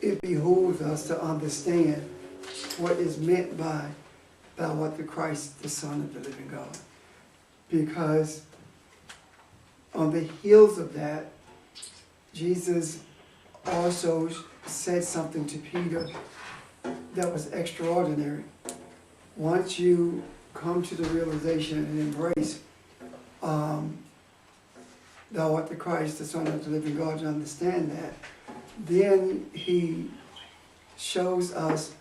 it behooves us to understand what is meant by thou art the Christ, the Son of the living God. Because on the heels of that, Jesus also said something to Peter that was extraordinary. Once you come to the realization and embrace thou art the Christ, the Son of the living God, and understand that, then he shows us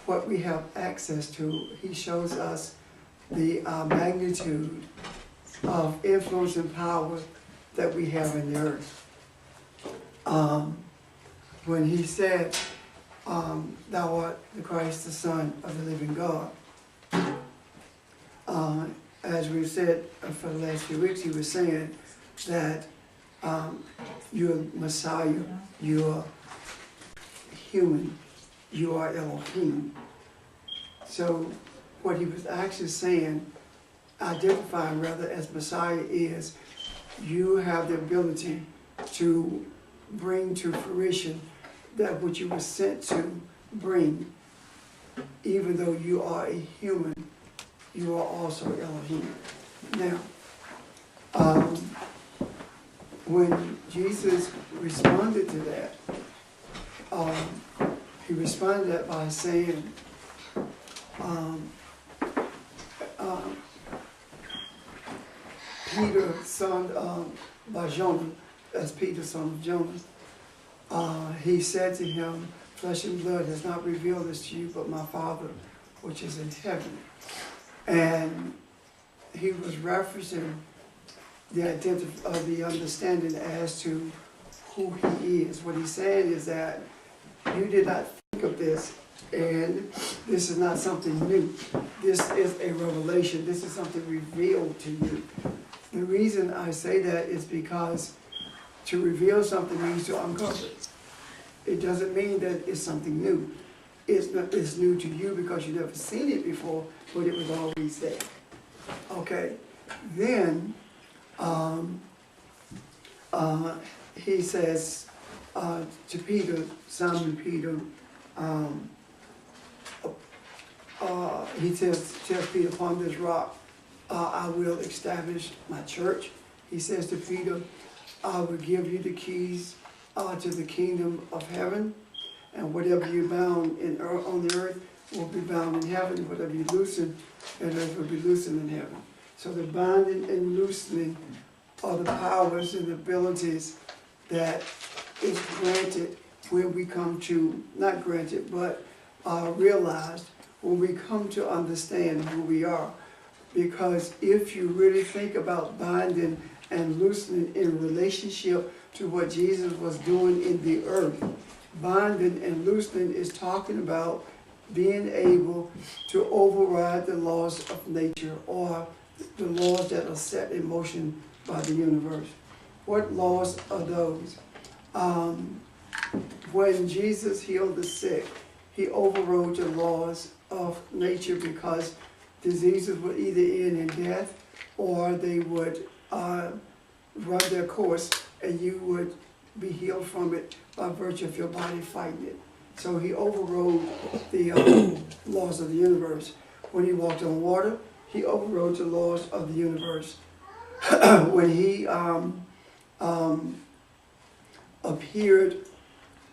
what we have access to. He shows us the magnitude of influence and power that we have in the earth. When he said, thou art the Christ, the Son of the living God, as we've said for the last few weeks, he was saying that you're Messiah, you're human, you are Elohim. So what he was actually saying, identifying rather as Messiah, is you have the ability to bring to fruition that which you were sent to bring. Even though you are a human, you are also Elohim. Now, when Jesus responded to that, he responded to that by saying, Peter, son by Jonah, that's Peter, son of Jonah, he said to him, flesh and blood has not revealed this to you, but my Father which is in heaven. And he was referencing the understanding as to who he is. What he's saying is that you did not think of this, and this is not something new. This is a revelation. This is something revealed to you. The reason I say that is because to reveal something means to uncover it. It doesn't mean that it's something new. It's new to you because you've never seen it before, but it was always there. Okay? Then, he says to Peter, Simon Peter, he tells Peter, upon this rock I will establish my church. He says to Peter, I will give you the keys to the kingdom of heaven, and whatever you bound on the earth will be bound in heaven, whatever you loosen on earth will be loosened in heaven. So the binding and loosening are the powers and abilities that is granted when we come to, not granted, but realized when we come to understand who we are. Because if you really think about binding and loosening in relationship to what Jesus was doing in the earth, binding and loosening is talking about being able to override the laws of nature or the laws that are set in motion by the universe. What laws are those? When Jesus healed the sick, he overrode the laws of nature because diseases would either end in death or they would run their course and you would be healed from it by virtue of your body fighting it. So he overrode the laws of the universe. When he walked on water, he overrode the laws of the universe. When he appeared,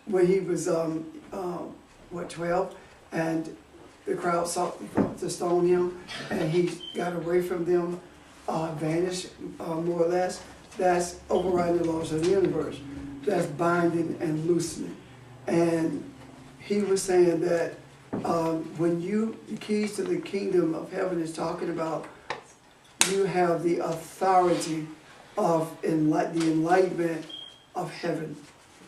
when he was 12, and the crowd sought to stone him, and he got away from them, vanished more or less. That's overriding the laws of the universe. That's binding and loosening. And he was saying that when the keys to the kingdom of heaven is talking about, you have the authority of the enlightenment of heaven.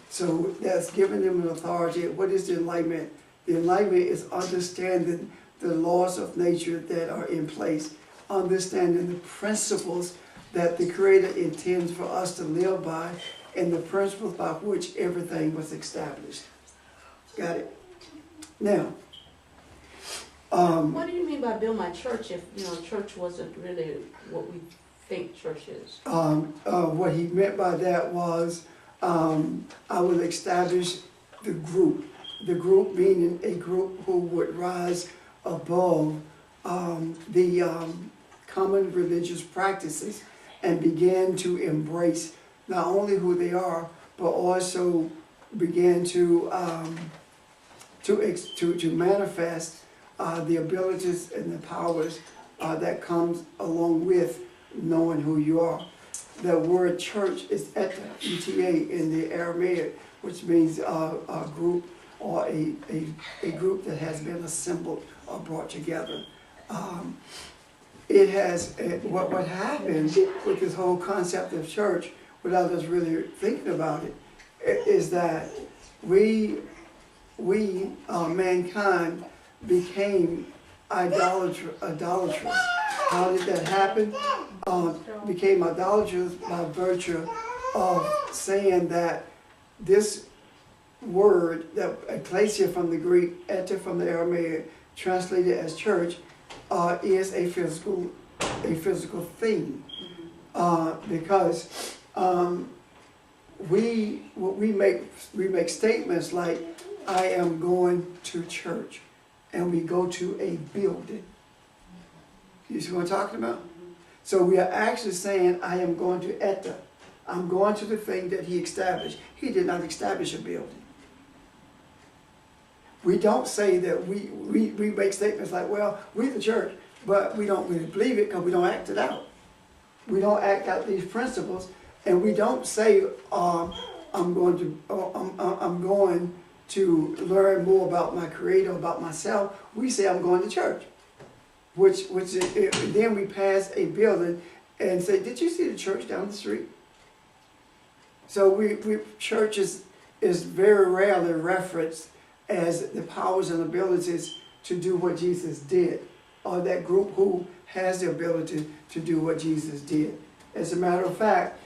So that's giving them an authority. What is the enlightenment? The enlightenment is understanding the laws of nature that are in place, understanding the principles that the Creator intends for us to live by, and the principles by which everything was established. Got it? Now, what do you mean by build my church if, church wasn't really what we think church is? What he meant by that was, I will establish the group. The group meaning a group who would rise above the common religious practices and begin to embrace not only who they are, but also begin to manifest the abilities and the powers that comes along with knowing who you are. The word church is eta, E-T-A, in the Aramaic, which means a group or a group that has been assembled or brought together. It has, what happened with this whole concept of church, without us really thinking about it, is that we mankind became idolatrous. How did that happen? Became idolatrous by virtue of saying that this word, that ecclesia from the Greek, eta from the Aramaic, translated as church, is a physical thing, because we make statements like, I am going to church, and we go to a building. You see what I'm talking about? So we are actually saying, I am going to eta. I'm going to the thing that he established. He did not establish a building. We don't say that we make statements like, well, we're the church, but we don't really believe it because we don't act it out. We don't act out these principles, and we don't say, I'm going to learn more about my Creator, about myself. We say, I'm going to church, which then we pass a building and say, did you see the church down the street? So church is very rarely referenced as the powers and abilities to do what Jesus did, or that group who has the ability to do what Jesus did. As a matter of fact,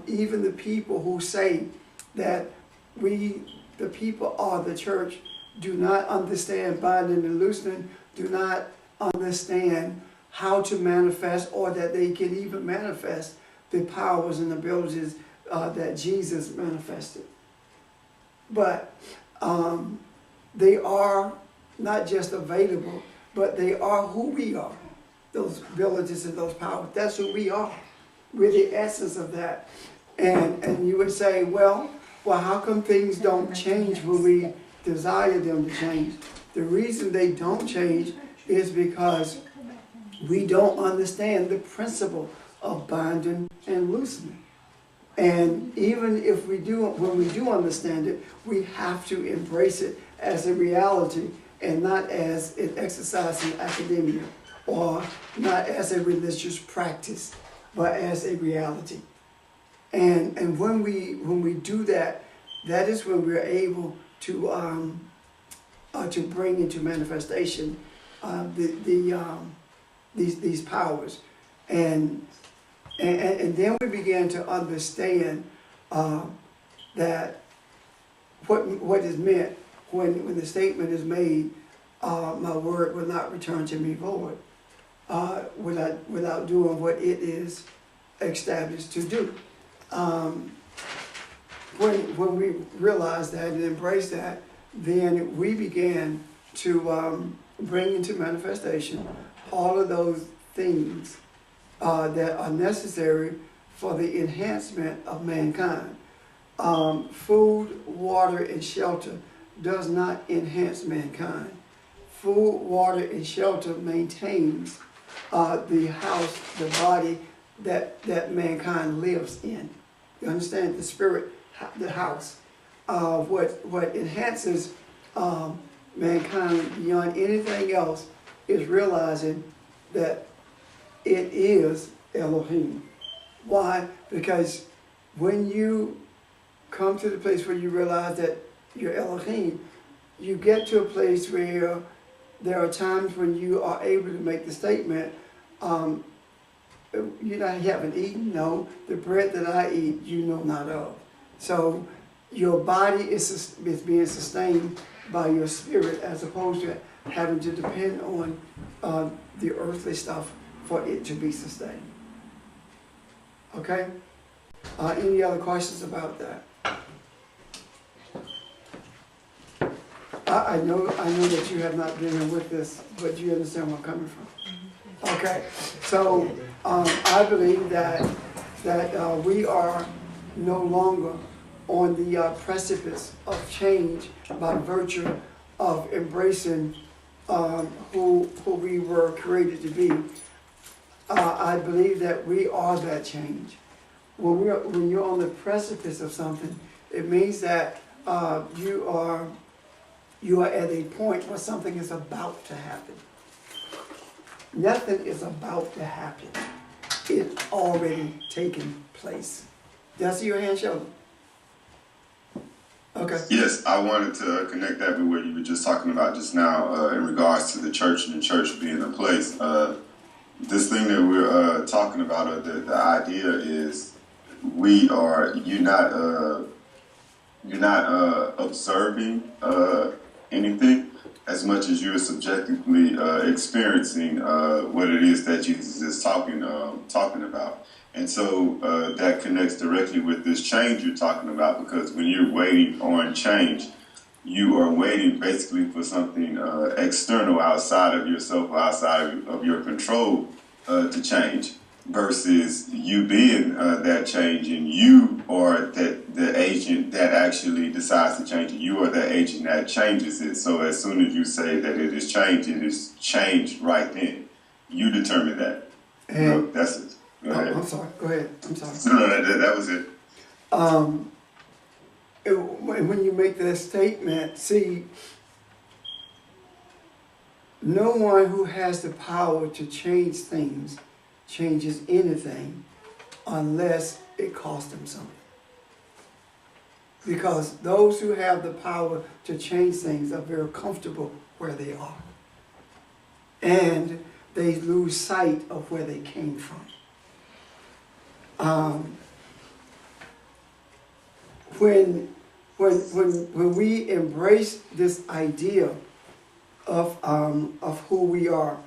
even the people who say that the people are the church, do not understand binding and loosening, do not understand how to manifest, or that they can even manifest the powers and abilities that Jesus manifested. But they are not just available, but they are who we are. Those abilities and those powers, that's who we are. We're the essence of that. And you would say, well, how come things don't change when we desire them to change? The reason they don't change is because we don't understand the principle of binding and loosening. And even if we do, when we do understand it, we have to embrace it as a reality and not as an exercise in academia or not as a religious practice, but as a reality. And when we do that, that is when we're able to bring into manifestation these powers, and then we began to understand that what is meant when the statement is made, my word will not return to me void, without doing what it is established to do. When we realized that and embraced that, then we began to bring into manifestation all of those things that are necessary for the enhancement of mankind. Food, water, and shelter does not enhance mankind. Food, water, and shelter maintains the house, the body that mankind lives in. You understand? The spirit, the house. What enhances mankind beyond anything else is realizing that it is Elohim. Why? Because when you come to the place where you realize that you're Elohim, you get to a place where there are times when you are able to make the statement, you haven't eaten, no, the bread that I eat, you know not of. So your body is being sustained by your spirit as opposed to having to depend on the earthly stuff for it to be sustained. Okay? Any other questions about that? I know that you have not been here with this, but you understand where I'm coming from. Okay, so I believe that we are no longer on the precipice of change by virtue of embracing who we were created to be. I believe that we are that change. When you're on the precipice of something, it means that you are at a point where something is about to happen. Nothing is about to happen. It's already taken place. Did I see your hand, Sheldon? Okay. Yes, I wanted to connect that with what you were just talking about just now in regards to the church and the church being a place. This thing that we're talking about, the idea is you're not observing anything as much as you're subjectively experiencing what it is that Jesus is talking about. And so that connects directly with this change you're talking about, because when you're waiting on change, you are waiting basically for something external outside of yourself, or outside of your control to change, versus you being that change, and you are the agent that actually decides to change it. You are the agent that changes it. So as soon as you say that it is changed right then. You determine that. And That's it. Go ahead. I'm sorry. Go ahead. I'm sorry. No, that was it. When you make that statement, see, no one who has the power to change things changes anything unless it costs them something. Because those who have the power to change things are very comfortable where they are. And they lose sight of where they came from. When we embrace this idea of who we are,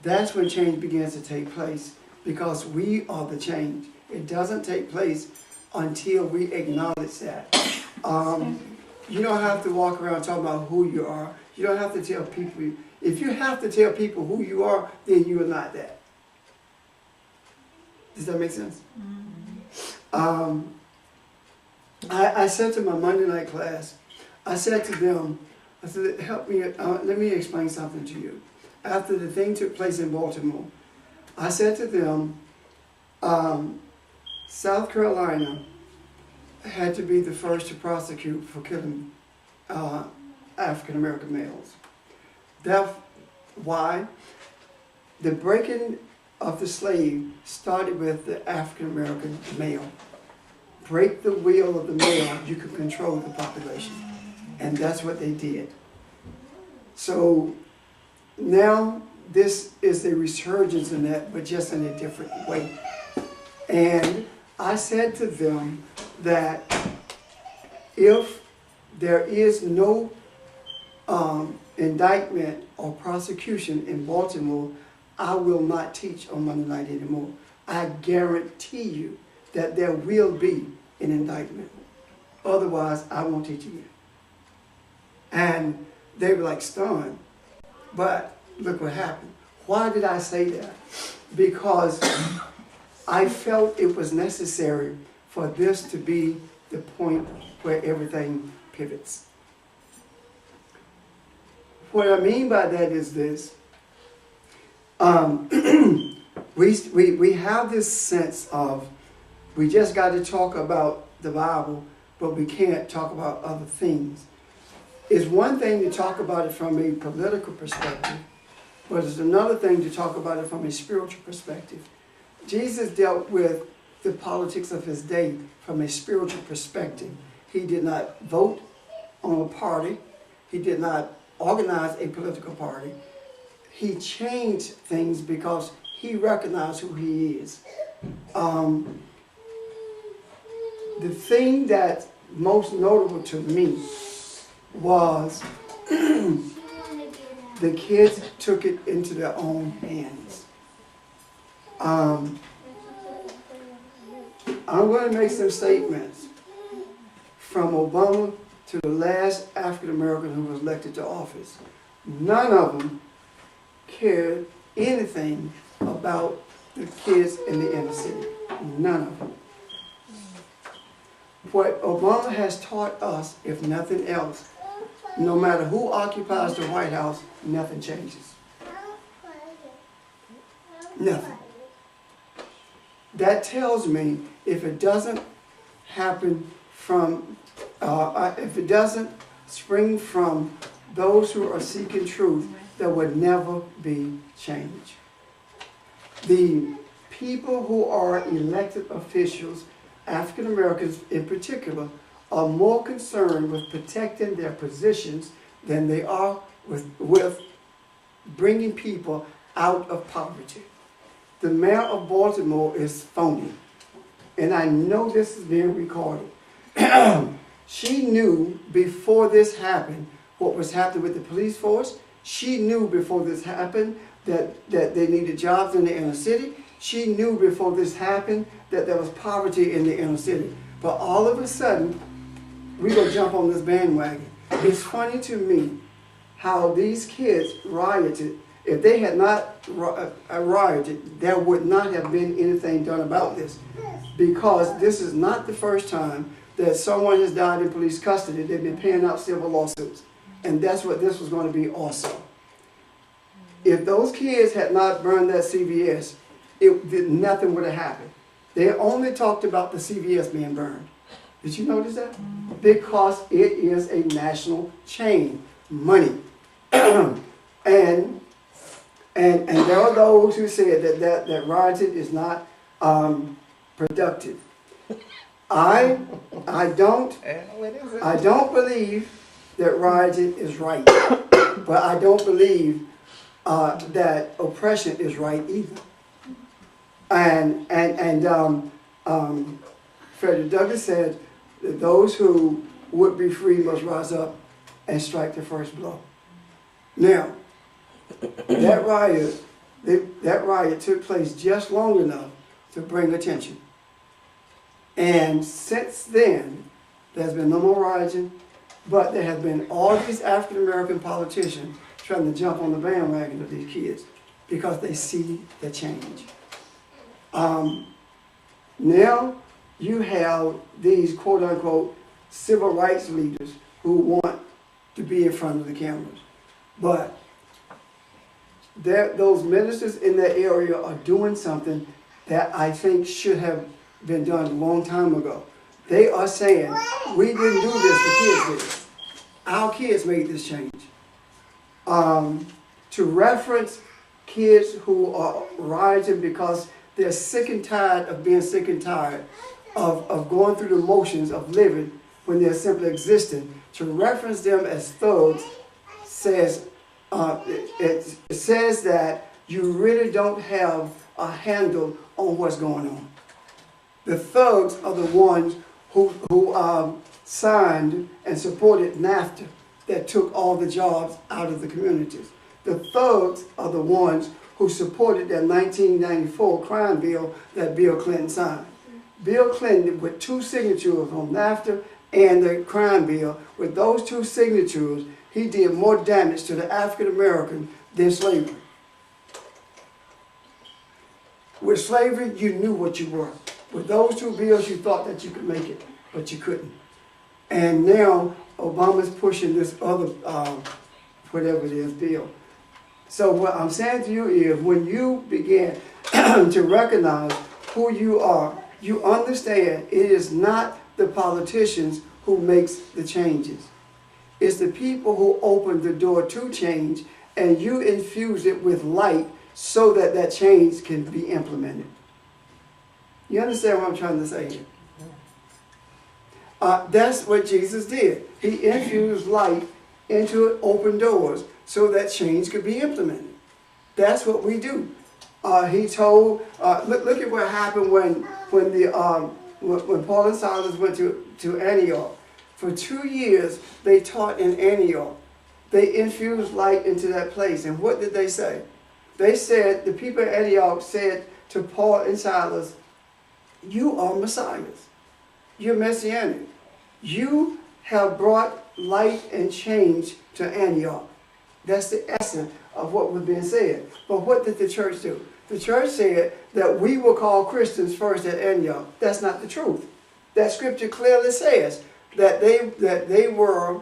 that's when change begins to take place, because we are the change. It doesn't take place until we acknowledge that. You don't have to walk around talking about who you are. You don't have to tell people. If you have to tell people who you are, then you are not that. Does that make sense? Mm-hmm. I said to my Monday night class, I said to them, I said, help me, let me explain something to you. After the thing took place in Baltimore, I said to them, South Carolina had to be the first to prosecute for killing African American males. That's why the breaking of the slave started with the African American male. Break the will of the male, you can control the population. And that's what they did. So now this is a resurgence in that, but just in a different way. And I said to them that if there is no indictment or prosecution in Baltimore, I will not teach on Monday night anymore. I guarantee you that there will be an indictment. Otherwise, I won't teach again. And they were like stunned. But look what happened. Why did I say that? Because I felt it was necessary for this to be the point where everything pivots. What I mean by that is this. We have this sense of we just got to talk about the Bible, but we can't talk about other things. It's one thing to talk about it from a political perspective, but it's another thing to talk about it from a spiritual perspective. Jesus dealt with the politics of his day from a spiritual perspective. He did not vote on a party. He did not organize a political party. He changed things because he recognized who he is. The thing that's most notable to me was the kids took it into their own hands. I'm going to make some statements from Obama to the last African American who was elected to office. None of them cared anything about the kids in the inner city. None of them. What Obama has taught us, if nothing else, no matter who occupies the White House, nothing changes. Nothing. That tells me if it doesn't happen from, if it doesn't spring from those who are seeking truth, there would never be change. The people who are elected officials, African Americans in particular, are more concerned with protecting their positions than they are with bringing people out of poverty. The mayor of Baltimore is phony, and I know this is being recorded. She knew before this happened what was happening with the police force. She knew before this happened that they needed jobs in the inner city. She knew before this happened that there was poverty in the inner city. But all of a sudden, we gonna jump on this bandwagon. It's funny to me how these kids rioted. If they had not rioted, there would not have been anything done about this. Because this is not the first time that someone has died in police custody. They've been paying out civil lawsuits. And that's what this was going to be also. If those kids had not burned that CVS, nothing would have happened. They only talked about the CVS being burned. Did you notice that? Because it is a national chain. Money. And there are those who said that rioting is not productive. I don't believe that rioting is right, but I don't believe that oppression is right either. And Freddy Douglass said that those who would be free must rise up and strike the first blow. Now, that riot took place just long enough to bring attention. And since then, there's been no more rioting, but there have been all these African American politicians trying to jump on the bandwagon of these kids because they see the change. Now you have these quote unquote civil rights leaders who want to be in front of the cameras. But those ministers in that area are doing something that I think should have been done a long time ago. They are saying, we didn't do this, the kids did. Our kids made this change. To reference kids who are rioting because they're sick and tired of being sick and tired of going through the motions of living when they're simply existing, to reference them as thugs says, it says that you really don't have a handle on what's going on. The thugs are the ones who signed and supported NAFTA that took all the jobs out of the communities. The thugs are the ones who supported that 1994 crime bill that Bill Clinton signed. Bill Clinton, with 2 signatures on NAFTA and the crime bill, with those 2 signatures, he did more damage to the African American than slavery. With slavery, you knew what you were. With those 2 bills, you thought that you could make it, but you couldn't. And now Obama's pushing this other, whatever it is, bill. So what I'm saying to you is, when you begin to recognize who you are, you understand it is not the politicians who makes the changes. It's the people who open the door to change, and you infuse it with light so that that change can be implemented. You understand what I'm trying to say here? That's what Jesus did. He infused light into open doors so that change could be implemented. That's what we do. He told, look at what happened when Paul and Silas went to Antioch. For 2 years, they taught in Antioch. They infused light into that place. And what did they say? They said, the people at Antioch said to Paul and Silas, you are messiahs. You're messianic. You have brought light and change to Antioch. That's the essence of what was being said. But what did the church do? The church said that we will call Christians first at Antioch. That's not the truth. That scripture clearly says that they were,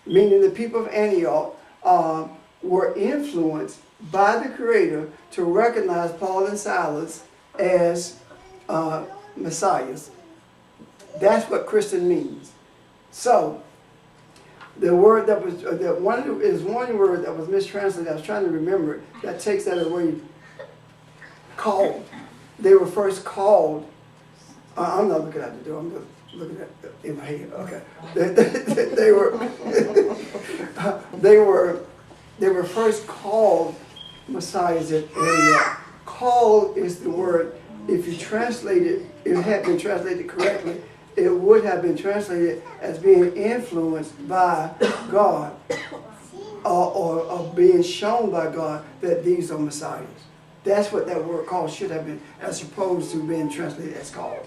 meaning the people of Antioch, were influenced by the Creator to recognize Paul and Silas as messiahs. That's what Christian means. So, the word that was, one word that was mistranslated, I was trying to remember it, that takes that away, called. They were first called, I'm not looking at the door, I'm just looking at it in my head, okay. They were first called messiahs at Antioch. Called is the word, if you translate it, if it had been translated correctly, it would have been translated as being influenced by God or being shown by God that these are messiahs. That's what that word called should have been, as opposed to being translated as called.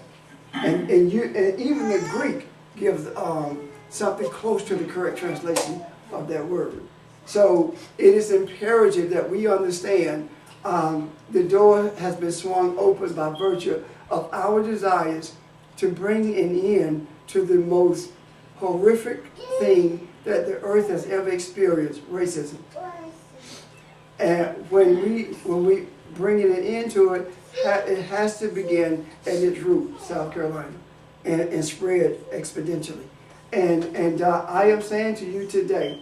And even the Greek gives something close to the correct translation of that word. So it is imperative that we understand the door has been swung open by virtue of our desires to bring an end to the most horrific thing that the earth has ever experienced, racism. And when we bring an end to it, it has to begin at its root, South Carolina, and spread exponentially. And I am saying to you today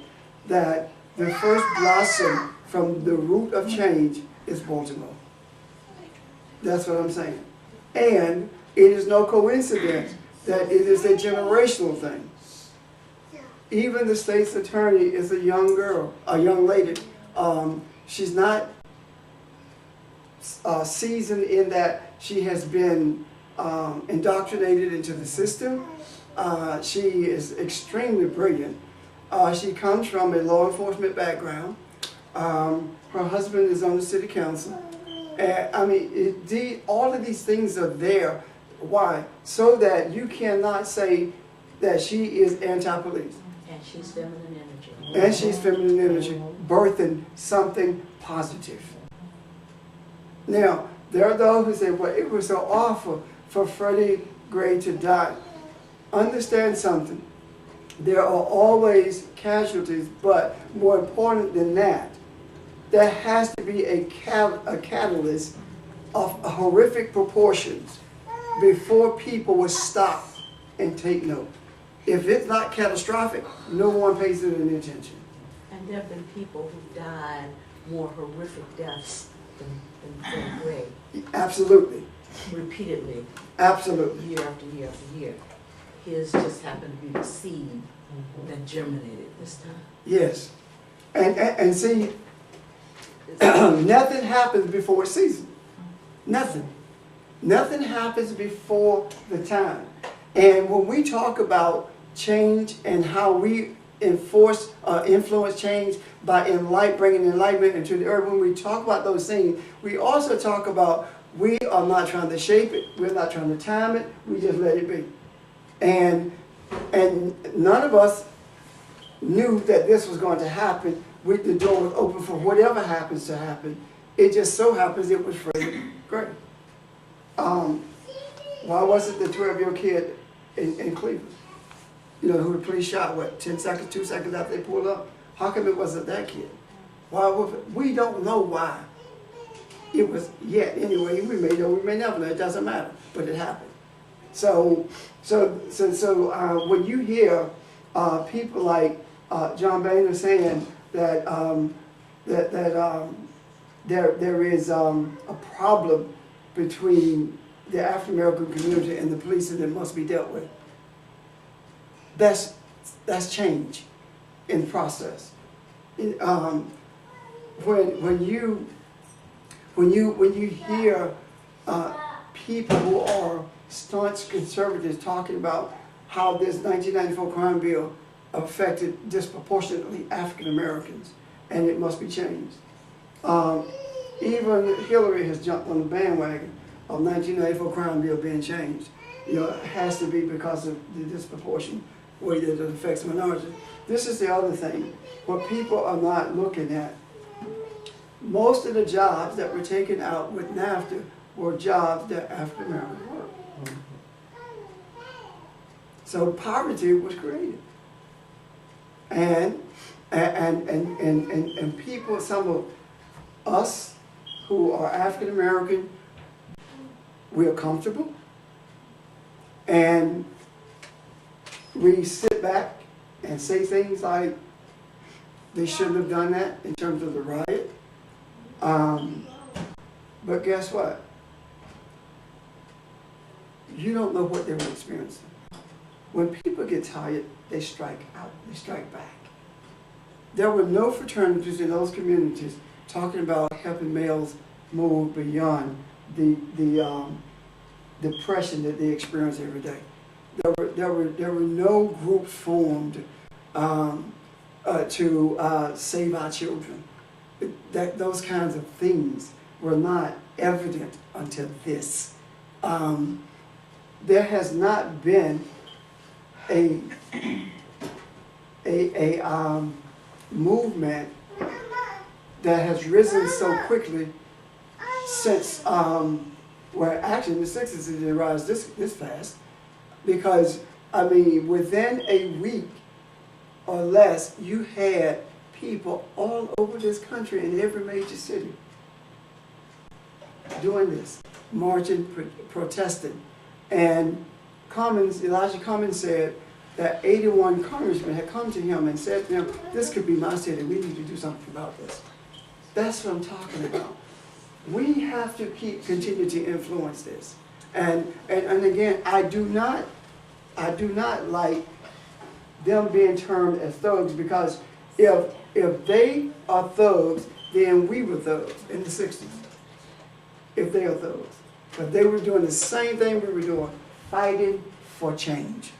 that the first blossom from the root of change is Baltimore. That's what I'm saying. And it is no coincidence that it is a generational thing. Even the state's attorney is a young girl, a young lady. She's not seasoned in that she has been indoctrinated into the system. She is extremely brilliant. She comes from a law enforcement background. Her husband is on the city council. I mean, all of these things are there. Why? So that you cannot say that she is anti-police. And she's feminine energy. And she's feminine energy, birthing something positive. Now, there are those who say, well, it was so awful for Freddy Gray to die. Understand something. There are always casualties, but more important than that, there has to be a catalyst of horrific proportions before people will stop and take note. If it's not catastrophic, no one pays it any attention. And there have been people who died more horrific deaths than Freddy Gray. Absolutely. Repeatedly. Absolutely. Year after year after year. His just happened to be the seed that germinated this time. Yes. And see, nothing happens before season. Nothing. Nothing happens before the time. And when we talk about change and how we influence change by bringing enlightenment into the earth, when we talk about those things, we also talk about we are not trying to shape it. We're not trying to time it. We just let it be. And none of us knew that this was going to happen. The door was open for whatever happens to happen. It just so happens it was Freddy Gray. Why wasn't the 12-year-old kid in Cleveland, who the police shot, 2 seconds after they pulled up? How come it wasn't that kid? Why was it? We don't know why it was yet. Anyway, we may know, we may never know. It doesn't matter, but it happened. So when you hear people like John Boehner saying that there is a problem between the African American community and the police, and it must be dealt with. That's change in process. When you hear people who are staunch conservatives talking about how this 1994 crime bill affected disproportionately African Americans, and it must be changed. Even Hillary has jumped on the bandwagon of 1994 crime bill being changed. It has to be because of the disproportion way that it affects minorities. This is the other thing. What people are not looking at, most of the jobs that were taken out with NAFTA were jobs that African Americans worked. So poverty was created. And people, some of us who are African American, we are comfortable. And we sit back and say things like, they shouldn't have done that in terms of the riot. But guess what? You don't know what they were experiencing. When people get tired, they strike out, they strike back. There were no fraternities in those communities talking about helping males move beyond the depression that they experience every day. There were no groups formed to save our children. Those kinds of things were not evident until this. There has not been a movement that has risen so quickly since, well, actually in the 60s it didn't rise this fast, because, I mean, within a week or less, you had people all over this country in every major city doing this, marching, protesting. And Elijah Cummings said that 81 congressmen had come to him and said to him, this could be my city, we need to do something about this. That's what I'm talking about. We have to continue to influence this. And again, I do not like them being termed as thugs, because if they are thugs, then we were thugs in the 60s. If they are thugs. But they were doing the same thing we were doing, fighting for change.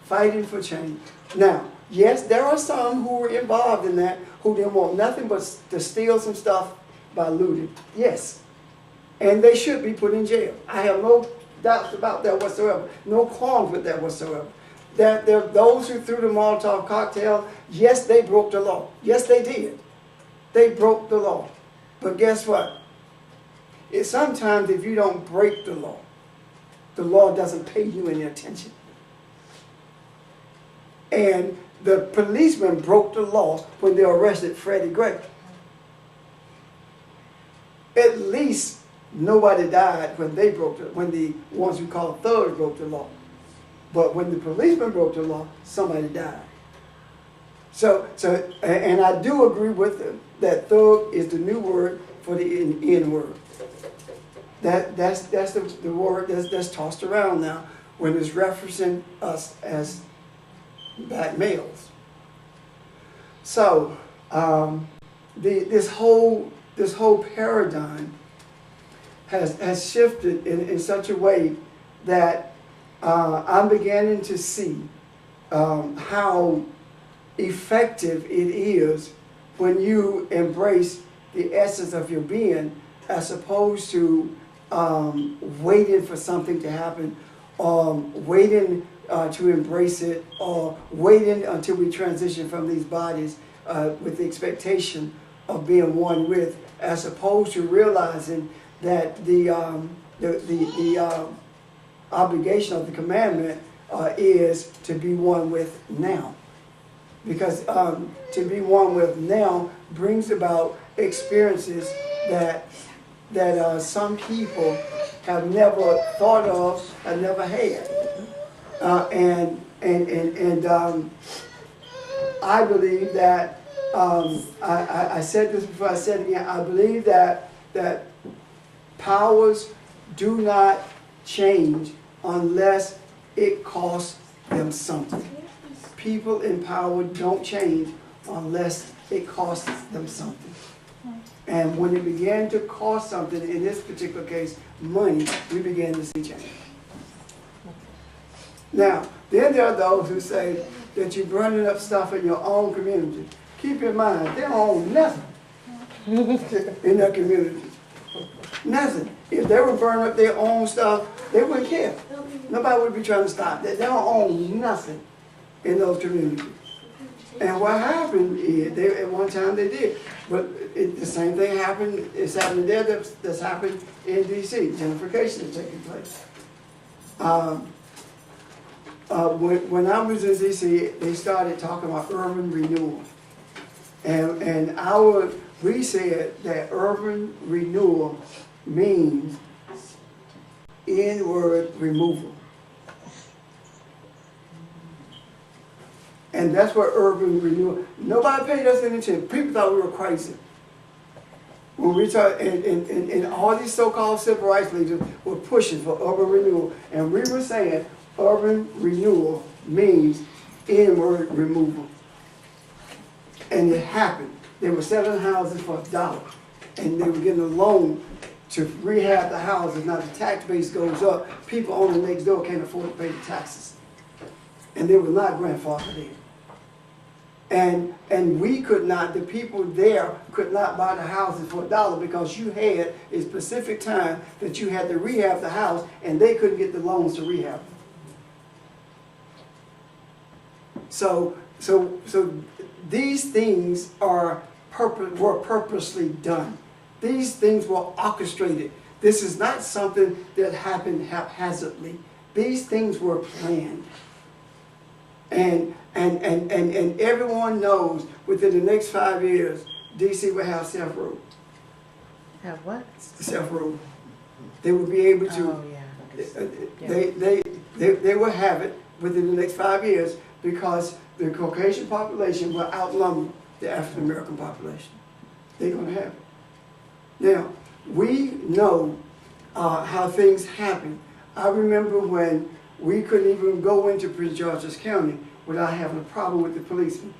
Fighting for change. Now, yes, there are some who were involved in that who didn't want nothing but to steal some stuff by looting. Yes. And they should be put in jail. I have no doubts about that whatsoever. No qualms with that whatsoever. That there are those who threw the Molotov cocktail, yes, they broke the law. Yes, they did. They broke the law. But guess what? Sometimes if you don't break the law doesn't pay you any attention. And the policemen broke the law when they arrested Freddy Gray. At least nobody died when they when the ones who call thugs broke the law. But when the policemen broke the law, somebody died. So and I do agree with them that thug is the new word for the N word. That's the word that's tossed around now when it's referencing us as black males. So this whole paradigm has shifted in such a way that I'm beginning to see how effective it is when you embrace the essence of your being, as opposed to waiting for something to happen, waiting to embrace it, or waiting until we transition from these bodies with the expectation of being one with, as opposed to realizing that the obligation of the commandment is to be one with now. Because to be one with now brings about experiences that some people have never thought of, have never had. And I believe that, I said this before, I said it again, I believe that powers do not change unless it costs them something. People in power don't change unless it costs them something. And when it began to cost something, in this particular case, money, we began to see change. Now, then there are those who say that you're burning up stuff in your own community. Keep in mind, they don't own nothing in their community. Nothing. If they would burn up their own stuff, they wouldn't care. Nobody would be trying to stop that. They don't own nothing in those communities. And what happened is, at one time they did, but the same thing happened, it's happening there that's happened in DC. Gentrification is taking place. When I was in DC, they started talking about urban renewal. And we said that urban renewal means inward removal. And that's what urban renewal, nobody paid us any attention. People thought we were crazy. When we talk, and all these so-called civil rights leaders were pushing for urban renewal. And we were saying urban renewal means inward removal. And it happened. They were selling houses for $1. And they were getting a loan to rehab the houses. Now the tax base goes up. People on the next door can't afford to pay the taxes. And they were not grandfathered in. And we could not, the people there could not buy the houses for $1 because you had a specific time that you had to rehab the house and they couldn't get the loans to rehab it. So these things were purposely done. These things were orchestrated. This is not something that happened haphazardly. These things were planned. And everyone knows within the next 5 years, DC will have self-rule. Have what? Self-rule. They will be able to, Oh, yeah. they will have it within the next 5 years because the Caucasian population will outnumber the African American population. They're going to have it. Now, we know how things happen. I remember when we couldn't even go into Prince George's County without having a problem with the policemen.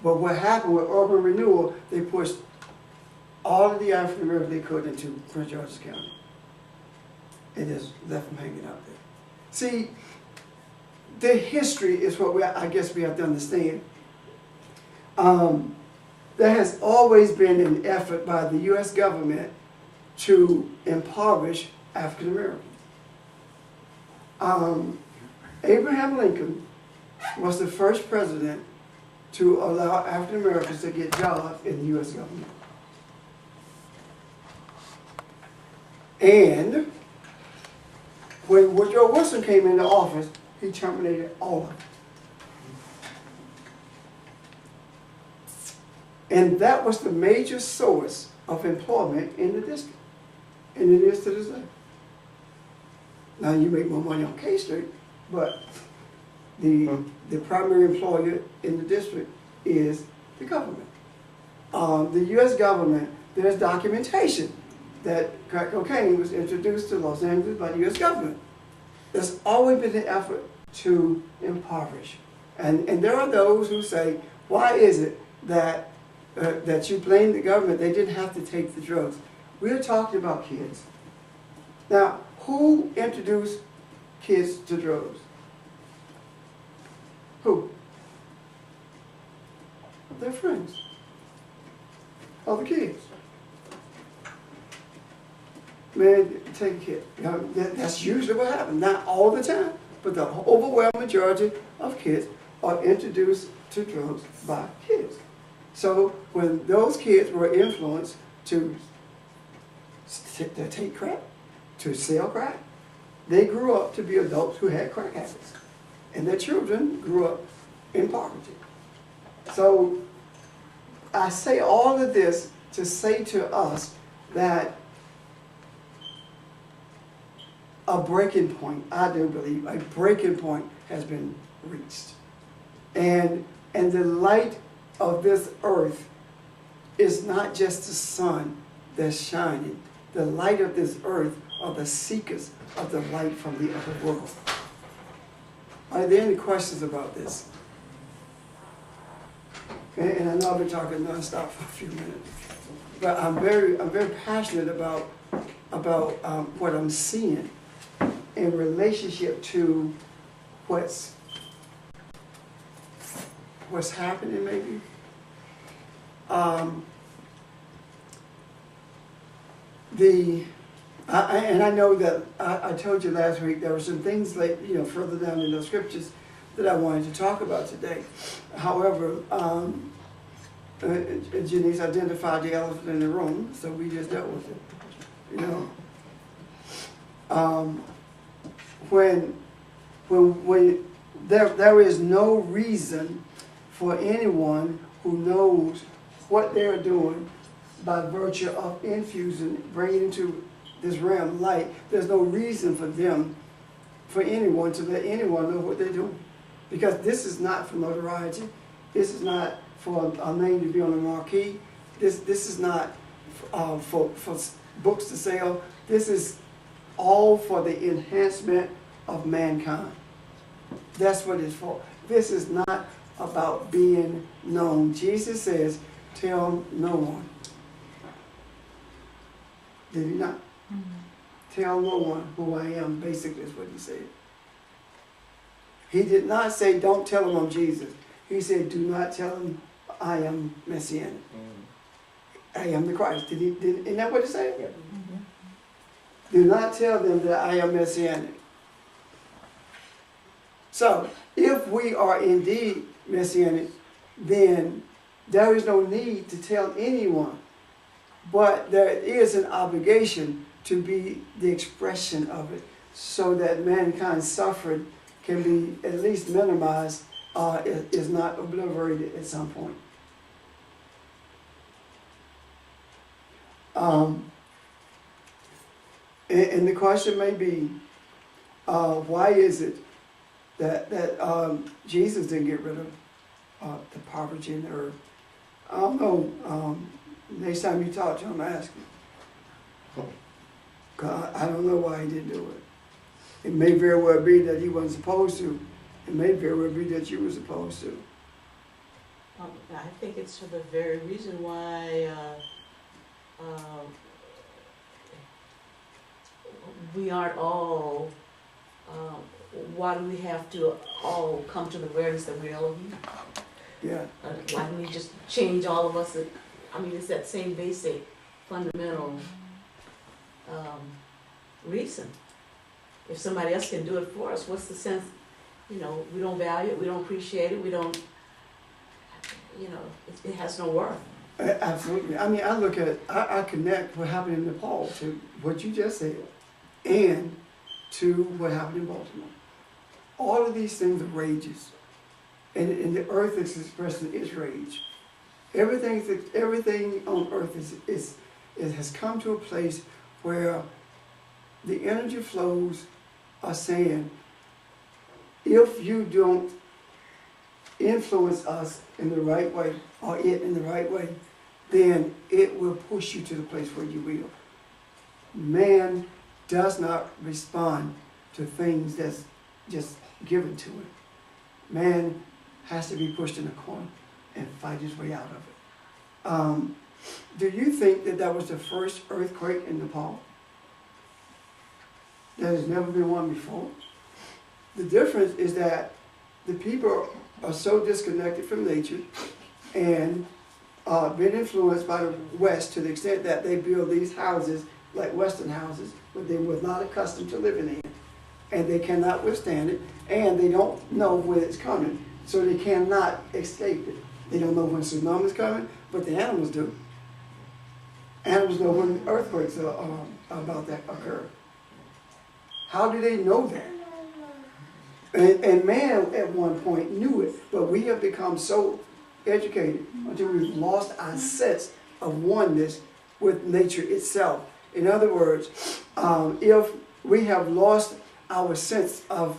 But what happened with urban renewal, they pushed all of the African Americans they could into Prince George's County. And just left them hanging out there. See, the history is what I guess we have to understand. There has always been an effort by the U.S. government to impoverish African Americans. Abraham Lincoln was the first president to allow African Americans to get jobs in the U.S. government. And when Woodrow Wilson came into office, he terminated all of it. And that was the major source of employment in the district. And it is to this day. Now you make more money on K Street, but the primary employer in the district is the government. The U.S. government, there's documentation that crack cocaine was introduced to Los Angeles by the U.S. government. There's always been an effort to impoverish. And there are those who say, why is it that you blame the government? They didn't have to take the drugs. We're talking about kids. Now, who introduced kids to drugs? Who? Their friends. Other kids. Man, take a kid. You know, that's usually what happens. Not all the time, but the overwhelming majority of kids are introduced to drugs by kids. So when those kids were influenced to take crack, to sell crack, they grew up to be adults who had crack habits. And their children grew up in poverty. So I say all of this to say to us that a breaking point, I do believe, a breaking point has been reached. And the light of this earth is not just the sun that's shining. The light of this earth are the seekers of the light from the other world. Are there any questions about this? Okay, and I know I've been talking nonstop for a few minutes, but I'm very passionate about what I'm seeing in relationship to what's happening, maybe. And I know that I told you last week there were some things like, further down in the scriptures that I wanted to talk about today. However, Janice identified the elephant in the room, so we just dealt with it. When there is no reason for anyone who knows what they're doing by virtue of infusing, bringing into this realm light, there's no reason for anyone to let anyone know what they're doing. Because this is not for notoriety. This is not for a name to be on the marquee. This is not for books to sell. This is all for the enhancement of mankind. That's what it's for. This is not about being known. Jesus says, tell no one. Did he not? Mm-hmm. Tell no one who I am, basically is what he said. He did not say, don't tell him I'm Jesus. He said, do not tell him I am Messianic. Mm-hmm. I am the Christ. Isn't that what he said? Yeah. Mm-hmm. Do not tell them that I am Messianic. So, if we are indeed Messianic, then there is no need to tell anyone. But there is an obligation to be the expression of it so that mankind's suffering can be at least minimized, is not obliterated at some point. And the question may be, why is it that Jesus didn't get rid of the poverty in the earth? I don't know. Next time you talk to him, ask him. God, I don't know why he didn't do it. It may very well be that he wasn't supposed to. It may very well be that you were supposed to. I think it's for the very reason why we aren't all, why do we have to all come to the awareness that we're all human? Yeah. Why don't we just change all of us? I mean, it's that same basic, fundamental reason. If somebody else can do it for us, what's the sense? We don't value it, we don't appreciate it, we don't, it has no worth. Absolutely. I mean, I look at it, I connect what happened in Nepal to what you just said and to what happened in Baltimore. All of these things are rages. And the earth is expressing its rage. Everything on earth has come to a place where the energy flows are saying, if you don't influence us in the right way, or it in the right way, then it will push you to the place where you will. Man does not respond to things that's just given to it. Man has to be pushed in a corner and fight his way out of it. Do you think that was the first earthquake in Nepal? There has never been one before. The difference is that the people are so disconnected from nature and been influenced by the West to the extent that they build these houses like Western houses, but they were not accustomed to living in. And they cannot withstand it, and they don't know when it's coming, so they cannot escape it. They don't know when tsunami is coming, but the animals do. Animals know when earthquakes are about to occur. How do they know that? And man at one point knew it, but we have become so educated until we've lost our sense of oneness with nature itself. In other words, if we have lost our sense of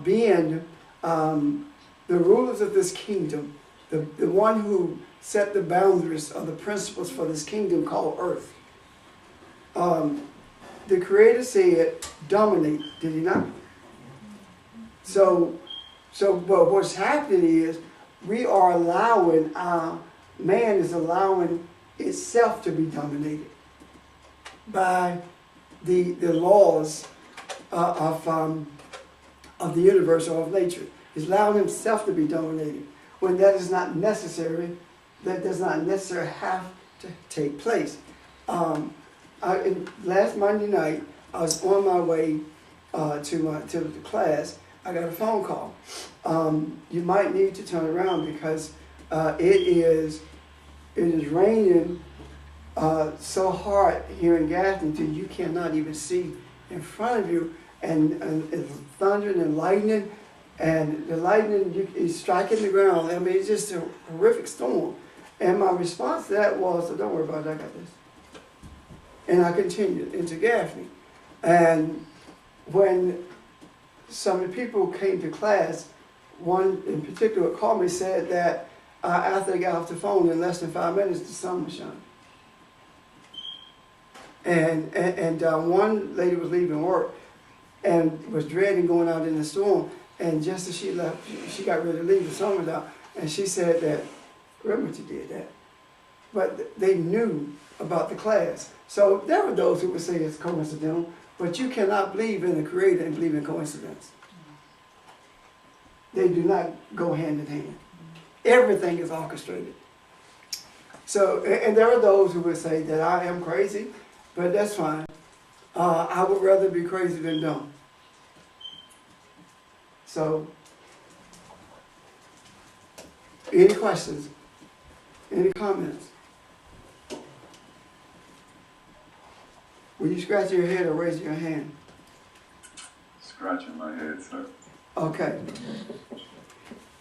being the rulers of this kingdom, the one who set the boundaries of the principles for this kingdom called earth. The Creator said, dominate, did he not? So but what's happening is we are allowing, man is allowing itself to be dominated by the laws of the universe or of nature. He's allowing himself to be dominated when that is not necessary. That does not necessarily have to take place. Last Monday night, I was on my way to the class. I got a phone call. You might need to turn around because it is raining so hard here in Gadsden till you cannot even see in front of you, and it's thundering and lightning, and the lightning is striking the ground. I mean, it's just a horrific storm. And my response to that was, "Don't worry about it, I got this." And I continued into Gaffney. And when some of the people came to class, one in particular called me, said that after they got off the phone, in less than 5 minutes, the sun was shining. And one lady was leaving work and was dreading going out in the storm. And just as she left, she got ready to leave, the sun was out. And she said that, "Remember you did that." But they knew about the class. So there were those who would say it's coincidental, but you cannot believe in the Creator and believe in coincidence. They do not go hand in hand. Everything is orchestrated. So, and there are those who would say that I am crazy, but that's fine. I would rather be crazy than dumb. So, any questions? Any comments? Will you scratch your head or raise your hand? Scratching my head, sir. Okay.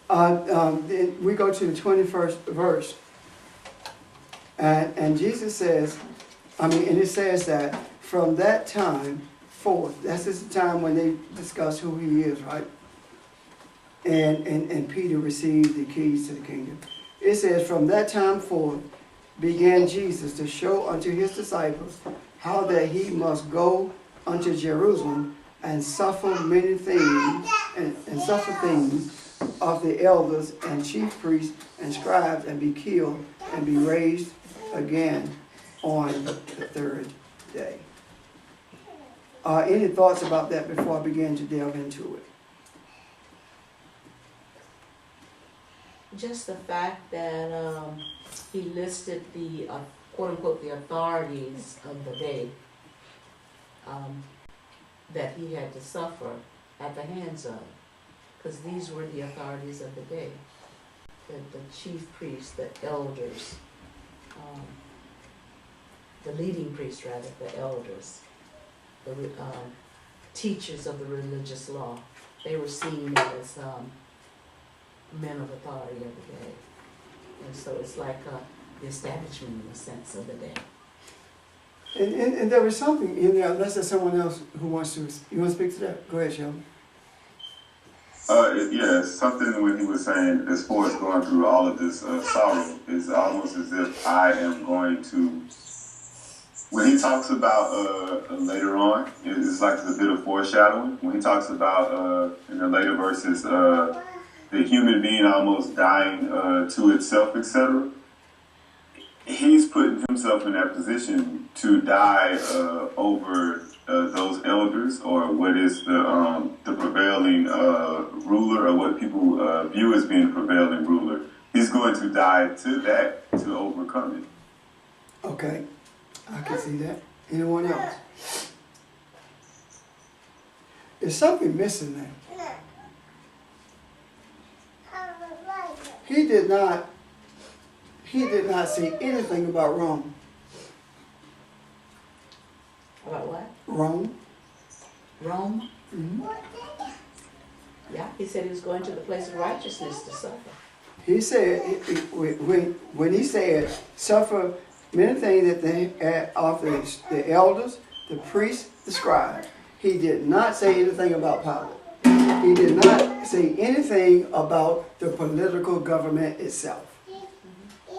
Then we go to the 21st verse. And Jesus says, and it says that from that time forth, that's just the time when they discuss who he is, right? And Peter received the keys to the kingdom. It says, from that time forth began Jesus to show unto his disciples how that he must go unto Jerusalem and suffer many things, and suffer things of the elders and chief priests and scribes, and be killed and be raised again on the third day. Any thoughts about that before I begin to delve into it? Just the fact that he listed the quote unquote the authorities of the day that he had to suffer at the hands of, because these were the authorities of the day, the chief priests, the elders, the leading priests rather, the elders, the teachers of the religious law. They were seen as men of authority of the day. And so it's like the establishment in a sense of the day. And there was something in there, unless there's someone else who wants to, you want to speak to that? Go ahead, Sheldon. Yeah, something when he was saying, as far as going through all of this sorrow, is almost as if I am going to, when he talks about later on, it's like a bit of foreshadowing. When he talks about in the later verses, the human being almost dying to itself, etc., he's putting himself in that position to die over those elders, or what is the prevailing ruler, or what people view as being the prevailing ruler. He's going to die to that to overcome it. Okay, I can see that. Anyone else? There's something missing there. He did not say anything about Rome. About what? Rome. Rome? Mm-hmm. Yeah, he said he was going to the place of righteousness to suffer. He said, when he said, suffer many things that they of the elders, the priests, the scribes, he did not say anything about Pilate. He did not say anything about the political government itself.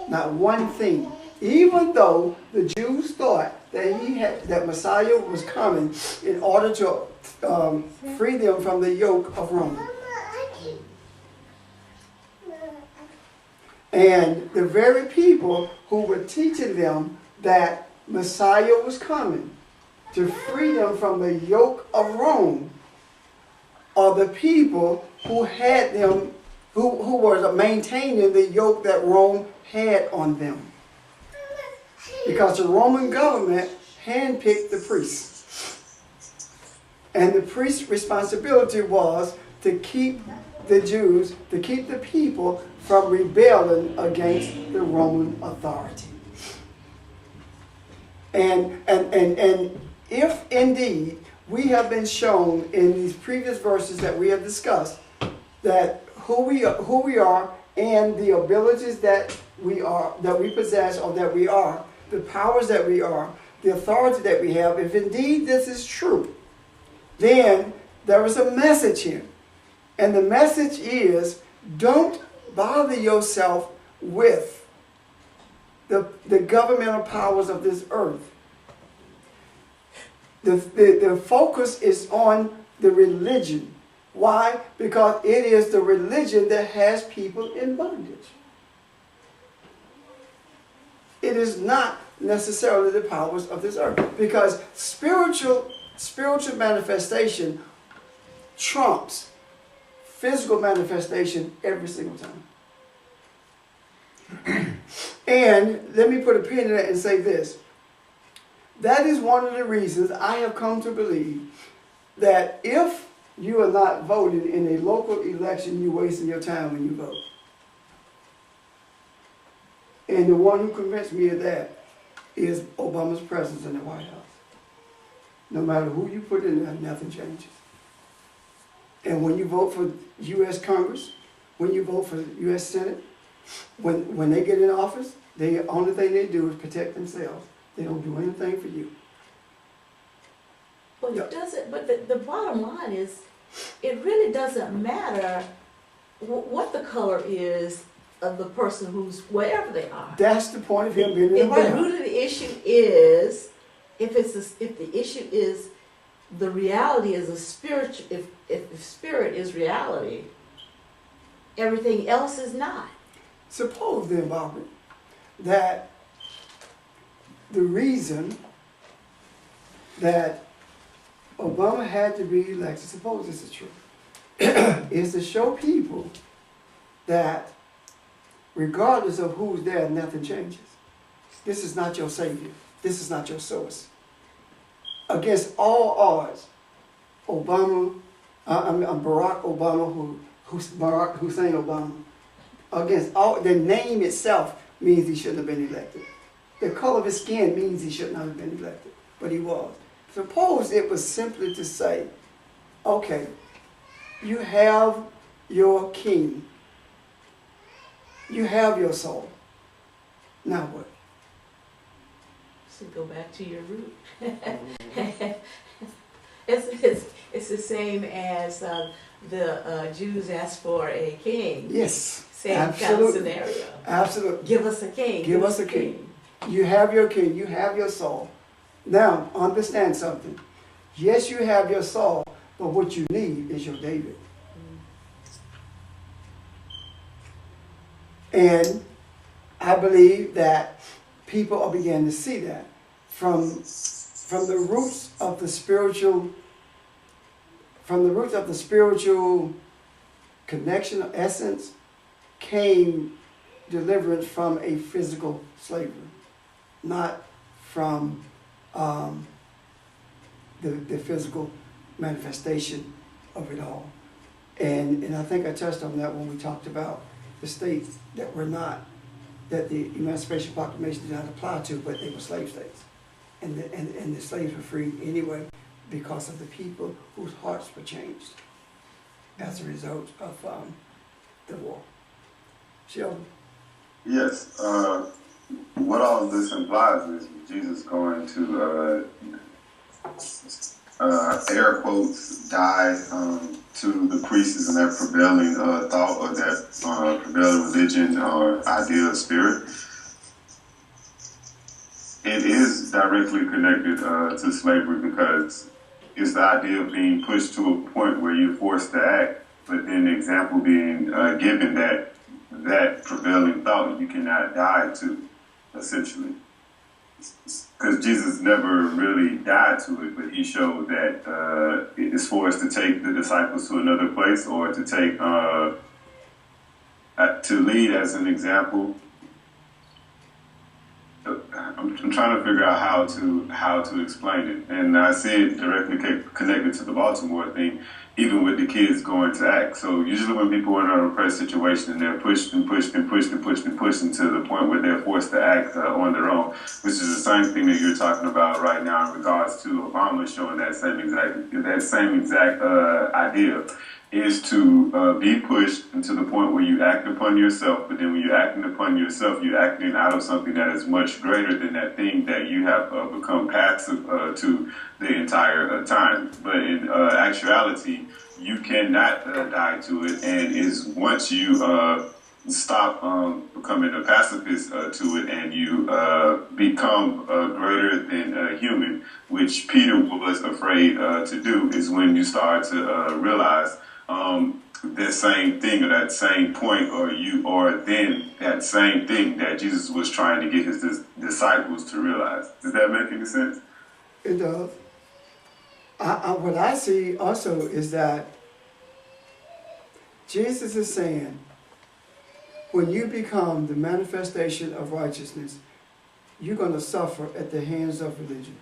Not one thing. Even though the Jews thought that that Messiah was coming in order to free them from the yoke of Rome. And the very people who were teaching them that Messiah was coming to free them from the yoke of Rome are the people who had them, who were maintaining the yoke that Rome had on them. Because the Roman government handpicked the priests. And the priest's responsibility was to keep the Jews, to keep the people from rebelling against the Roman authority. And if indeed we have been shown in these previous verses that we have discussed that who we are and the abilities that we possess or that we are, the powers that we are, the authority that we have, if indeed this is true, then there is a message here. And the message is, don't bother yourself with the governmental powers of this earth. The focus is on the religion. Why? Because it is the religion that has people in bondage. It is not necessarily the powers of this earth. Because spiritual manifestation trumps physical manifestation every single time. And let me put a pin in it and say this. That is one of the reasons I have come to believe that if you are not voting in a local election, you're wasting your time when you vote. And the one who convinced me of that is Obama's presence in the White House. No matter who you put in there, nothing changes. And when you vote for U.S. Congress, when you vote for the U.S. Senate, when they get in office, the only thing they do is protect themselves. They don't do anything for you. Well, it doesn't, but the bottom line is, it really doesn't matter what the color is of the person who's wherever they are. That's the point of him being in the If White the House. root of the issue is, if the issue is the reality is a spiritual, if the spirit is reality, everything else is not. Suppose then, Barbara, that the reason that Obama had to be elected, suppose this is true, is to show people that regardless of who's there, nothing changes. This is not your savior. This is not your source. Against all odds, Barack Obama, Barack Hussein Obama, against all, the name itself means he shouldn't have been elected. The color of his skin means he should not have been elected, but he was. Suppose it was simply to say, okay, you have your king. You have your soul. Now what? So go back to your root. It's the same as the Jews asked for a king. Yes. Same absolutely. kind of scenario. Absolutely. Give us a king. Give us a king. You have your king. You have your soul. Now, understand something. Yes, you have your soul, but what you need is your David. And I believe that people are beginning to see that from the roots of the spiritual, connection or essence came deliverance from a physical slavery, not from the physical manifestation of it all. And I think I touched on that when we talked about the states that were not, that the Emancipation Proclamation did not apply to, but they were slave states. And the slaves were freed anyway because of the people whose hearts were changed as a result of the war. Sheldon? Yes. What all of this implies is Jesus going to, air quotes, die to the priests and their prevailing thought or that prevailing religion or idea of spirit. It is directly connected to slavery because it's the idea of being pushed to a point where you're forced to act, but then the example being given that prevailing thought you cannot die to, essentially. Because Jesus never really died to it, but he showed that it's for us to take the disciples to another place or to take, to lead as an example. I'm I'm trying to figure out how to explain it, and I see it directly connected to the Baltimore thing, even with the kids going to act. So usually when people are in an oppressed situation and they're pushed and pushed and pushed and pushed and pushed into the point where they're forced to act on their own, which is the same thing that you're talking about right now in regards to Obama showing that same exact idea, is to be pushed into the point where you act upon yourself, but then when you're acting upon yourself, you're acting out of something that is much greater than that thing that you have become passive to the entire time. But in actuality, you cannot die to it, and is once you stop becoming a pacifist to it, and you become greater than human, which Peter was afraid to do, is when you start to realize that same thing, or that same point, or then that same thing that Jesus was trying to get his disciples to realize. Does that make any sense? It does. What I see also is that Jesus is saying, when you become the manifestation of righteousness, you're going to suffer at the hands of religion.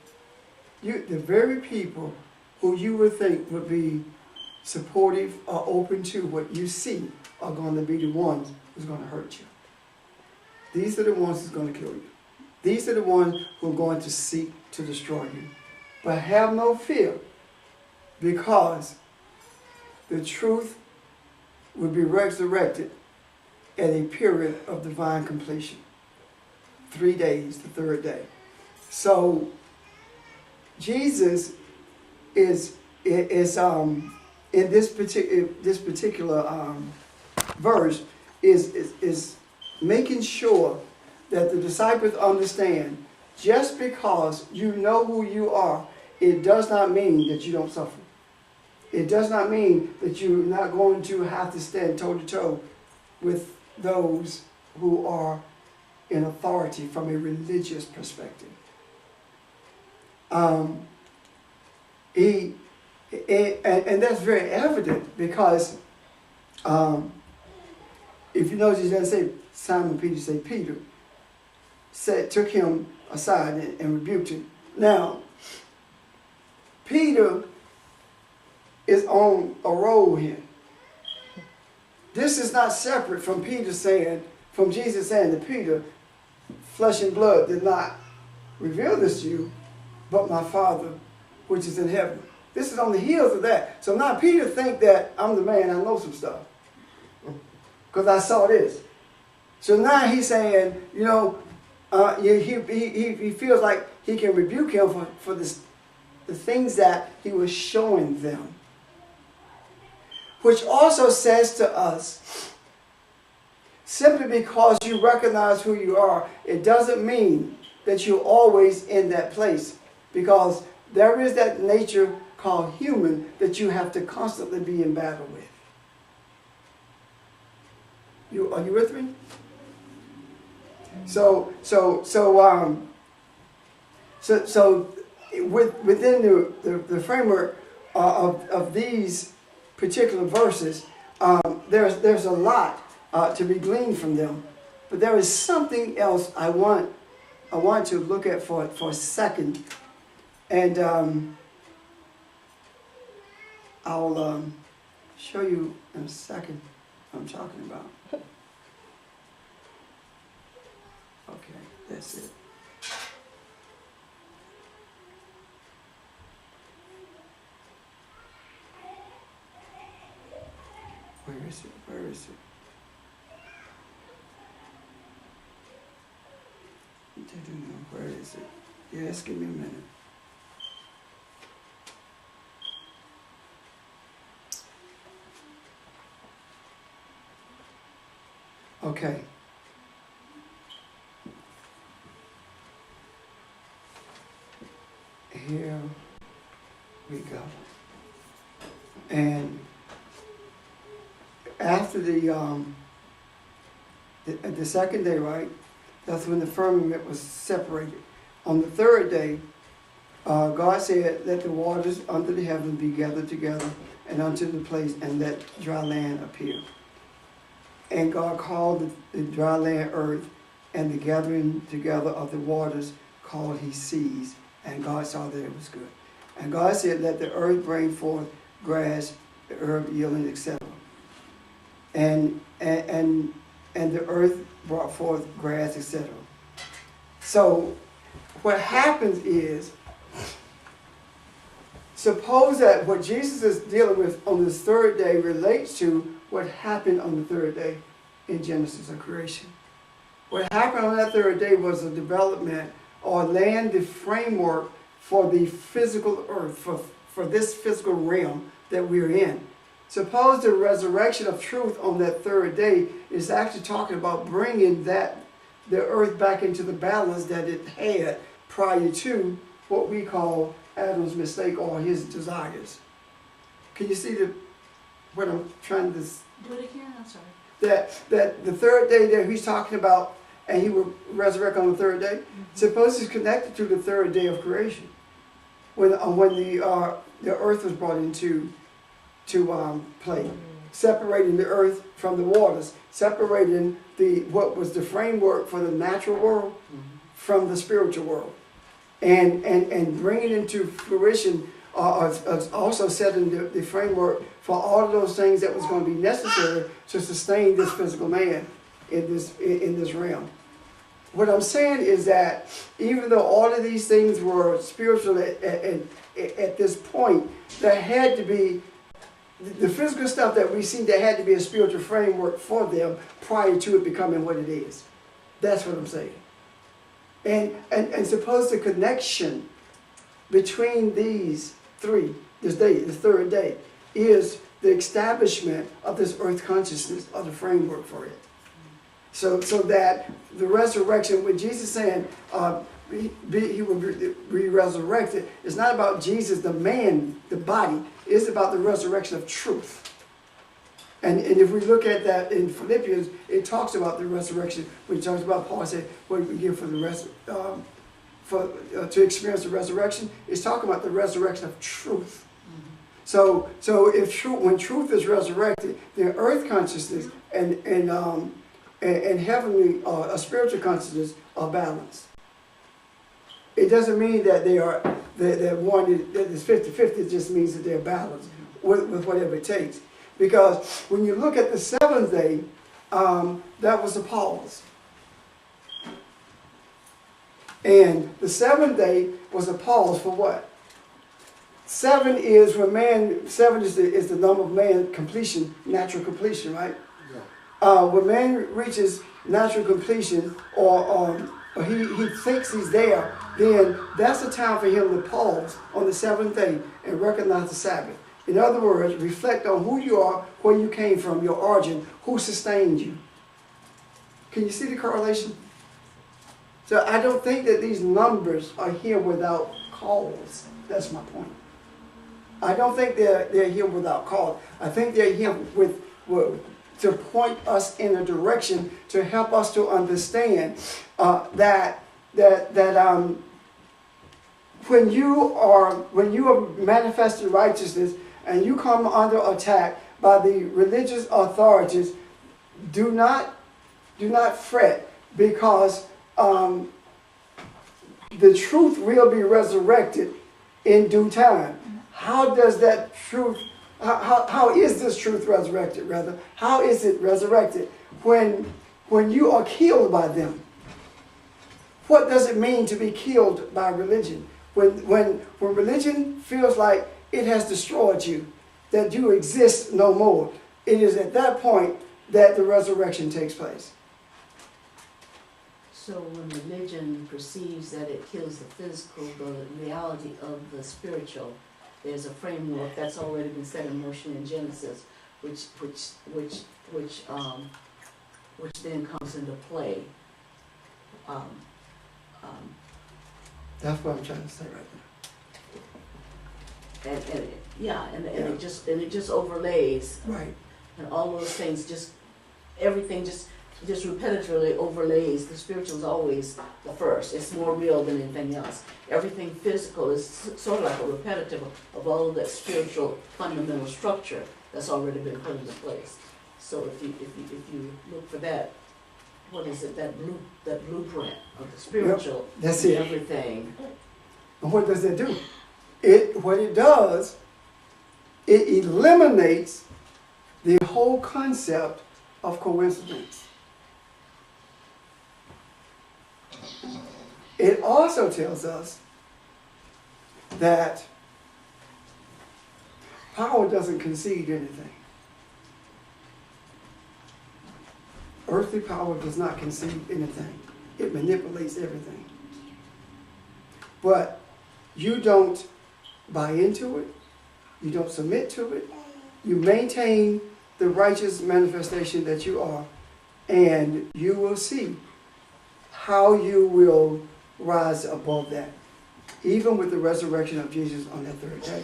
The very people who you would think would be supportive or open to what you see are going to be the ones who's going to hurt you. These are the ones who's going to kill you. These are the ones who are going to seek to destroy you. But have no fear, because the truth will be resurrected at a period of divine completion. 3 days, the third day. So Jesus is in this particular verse is making sure that the disciples understand, just because you know who you are, it does not mean that you don't suffer. It does not mean that you're not going to have to stand toe to toe with those who are in authority from a religious perspective. And that's very evident, because if you notice, he doesn't say Simon Peter, he say Peter, took him aside and rebuked him. Now, Peter is on a roll here. This is not separate from Jesus saying to Peter, flesh and blood did not reveal this to you, but my Father which is in heaven. This is on the heels of that. So now Peter think that I'm the man, I know some stuff, because I saw this. So now he's saying, he feels like he can rebuke him for the things that he was showing them. Which also says to us, simply because you recognize who you are, it doesn't mean that you're always in that place. Because there is that nature called human that you have to constantly be in battle with. Are you with me? So within the framework of these particular verses, there's a lot to be gleaned from them, but there is something else I want to look at for a second, and I'll show you in a second what I'm talking about. Okay, that's it. Where is it? Where is it? Where is it? Yes, give me a minute. Okay. Here we go. And after the second day, right? That's when the firmament was separated. On the third day, God said, "Let the waters under the heaven be gathered together, and unto the place, and let dry land appear." And God called the dry land earth, and the gathering together of the waters called he sees, and God saw that it was good. And God said, let the earth bring forth grass, the herb yielding, etc. And the earth brought forth grass, etc. So what happens is, suppose that what Jesus is dealing with on this third day relates to what happened on the third day in Genesis of creation. What happened on that third day was a development or laying the framework for the physical earth, for this physical realm that we're in. Suppose the resurrection of truth on that third day is actually talking about bringing the earth back into the balance that it had prior to what we call Adam's mistake or his desires. Can you see what I'm trying to... Do it again, I'm sorry. That the third day that he's talking about, and he will resurrect on the third day, suppose it's connected to the third day of creation, when the earth was brought into play, separating the earth from the waters, separating what was the framework for the natural world from the spiritual world, and bringing into fruition, also setting the framework for all of those things that was going to be necessary to sustain this physical man in this realm. What I'm saying is that even though all of these things were spiritual at this point, there had to be the physical stuff that we see. There had to be a spiritual framework for them prior to it becoming what it is. That's what I'm saying. And suppose the connection between these three, this third day, is the establishment of this earth consciousness, of the framework for it. So that the resurrection, with Jesus saying he will be resurrected, it's not about Jesus, the man, the body. It's about the resurrection of truth. And if we look at that in Philippians, it talks about the resurrection. When it talks about, Paul said, what do we give for the to experience the resurrection? It's talking about the resurrection of truth. So when truth is resurrected, the earth consciousness and heavenly, a spiritual consciousness are balanced. It doesn't mean that they're one that is 50-50. It just means that they're balanced with whatever it takes. Because when you look at the seventh day, that was a pause. And the seventh day was a pause for what? Seven is the number of man completion, natural completion, right? Yeah. When man reaches natural completion, or he thinks he's there, then that's the time for him to pause on the seventh day and recognize the Sabbath. In other words, reflect on who you are, where you came from, your origin, who sustained you. Can you see the correlation? So I don't think that these numbers are here without cause. That's my point. I don't think they're here without cause. I think they're here to point us in a direction to help us to understand that when you are manifesting righteousness and you come under attack by the religious authorities, do not fret, because the truth will be resurrected in due time. How does that truth, how is this truth resurrected, rather? How is it resurrected? When you are killed by them. What does it mean to be killed by religion? When religion feels like it has destroyed you, that you exist no more, it is at that point that the resurrection takes place. So when religion perceives that it kills the physical, the reality of the spiritual, there's a framework that's already been set in motion in Genesis, which then comes into play. That's what I'm trying to say right now. It just overlays, Right. and all those things, everything just repetitively overlays. The spiritual is always the first. It's more real than anything else. Everything physical is sort of like a repetitive of all of that spiritual fundamental structure that's already been put into place. So if you look for that, what is it, that blueprint of the spiritual, that's it. everything. And what does that do? What it does, it eliminates the whole concept of coincidence. It also tells us that power doesn't concede anything. Earthly power does not concede anything. It manipulates everything. But you don't buy into it. You don't submit to it. You maintain the righteous manifestation that you are, and you will see how you will rise above that, even with the resurrection of Jesus on that third day.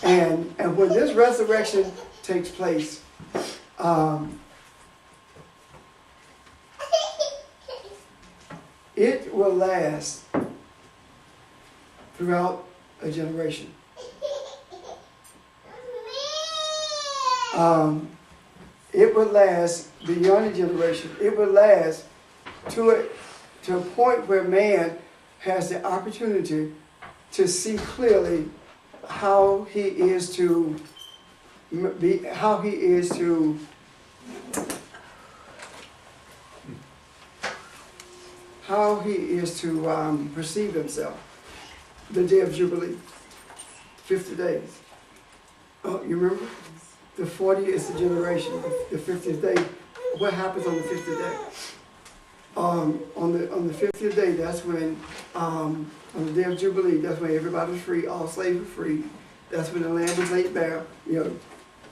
And when this resurrection takes place, it will last throughout a generation. It would last beyond a generation. It would last to a point where man has the opportunity to see clearly how he is to be, how he is to perceive himself. The day of Jubilee, 50 days. Oh, you remember? The 40 is the generation. The 50th day. What happens on the 50th day? On the 50th day, that's when on the day of Jubilee, that's when everybody's free, all slaves are free. That's when the land was laid bare. You know,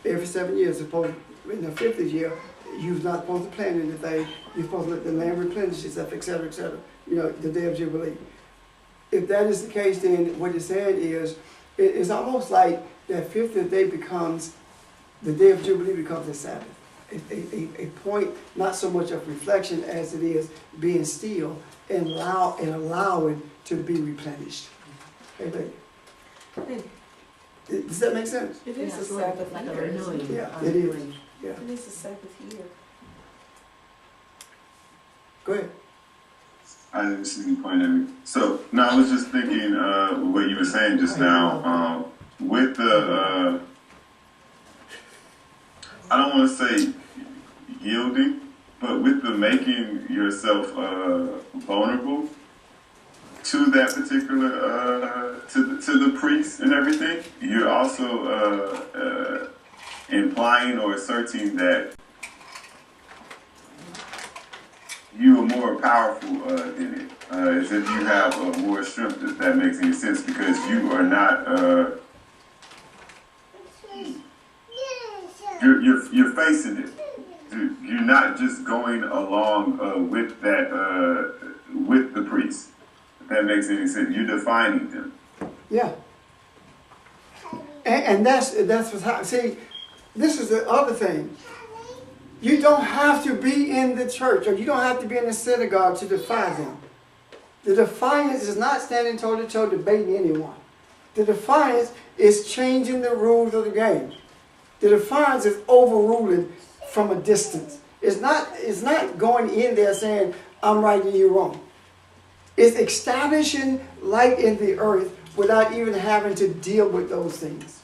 every 7 years, supposed in the 50th year, you're not supposed to plant anything. You're supposed to let the land replenish itself, etc., etc. You know, the day of Jubilee. If that is the case, then what it's saying is, it's almost like that 50th day becomes, the day of Jubilee becomes a Sabbath. A point, not so much of reflection as it is being still and allowing to be replenished. Okay, does that make sense? It is Yeah, a Sabbath like a year. renewing. Yeah, it is. Yeah. It is a Sabbath year. Go ahead. I didn't see any point in it. So, no, I was just thinking what you were saying just now. With the, I don't want to say yielding, but with the making yourself vulnerable to that particular, to the priest and everything, you're also implying or asserting that you are more powerful than it, as if you have more strength, if that makes any sense, because you are not, you're facing it. You're not just going along with that, with the priest, if that makes any sense. You're defining them. Yeah. And that's what's happening. See, this is the other thing. You don't have to be in the church, or you don't have to be in the synagogue to defy them. The defiance is not standing toe-to-toe debating anyone. The defiance is changing the rules of the game. The defiance is overruling from a distance. It's not going in there saying, I'm right and you're wrong. It's establishing light in the earth without even having to deal with those things.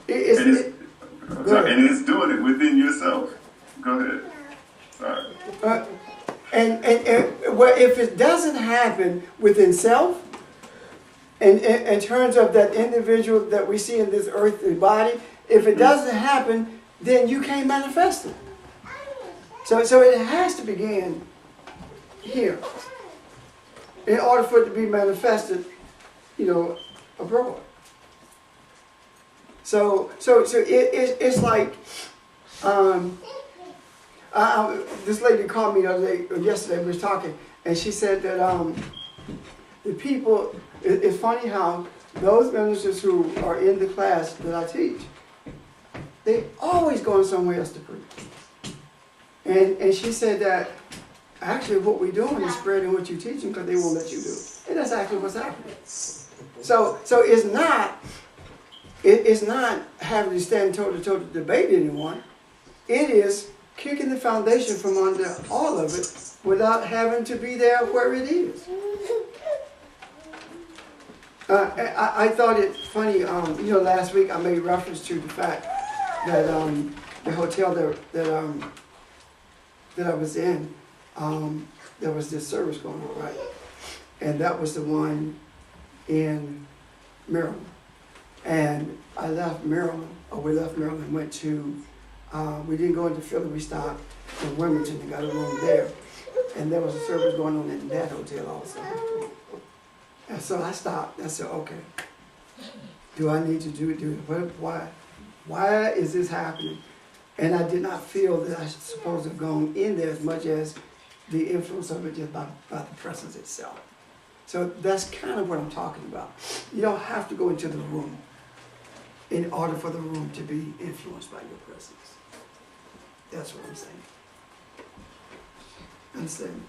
And it's doing it within yourself. Go ahead. Sorry. Well, if it doesn't happen within self, and in terms of that individual that we see in this earthly body, if it doesn't happen, then you can't manifest it. So it has to begin here in order for it to be manifested, abroad. So it's like. This lady called me the other day, or yesterday, we was talking, and she said that the people, it's funny how those ministers who are in the class that I teach, they always going somewhere else to preach. And she said that actually what we're doing is spreading what you're teaching because they won't let you do it. And that's actually what's happening. So it's not having to stand toe-to-toe to debate anyone. It is kicking the foundation from under all of it without having to be there where it is. I thought it funny, last week I made reference to the fact that the hotel that I was in, there was this service going on, right? And that was the one in Maryland. And we left Maryland, went to, we didn't go into Philly, we stopped in Wilmington and got a room there. And there was a service going on in that hotel also. And so I stopped. I said, okay, do I need to do it? Why is this happening? And I did not feel that I was supposed to have gone in there as much as the influence of it just by the presence itself. So that's kind of what I'm talking about. You don't have to go into the room in order for the room to be influenced by your presence. That's what I'm saying. Understand?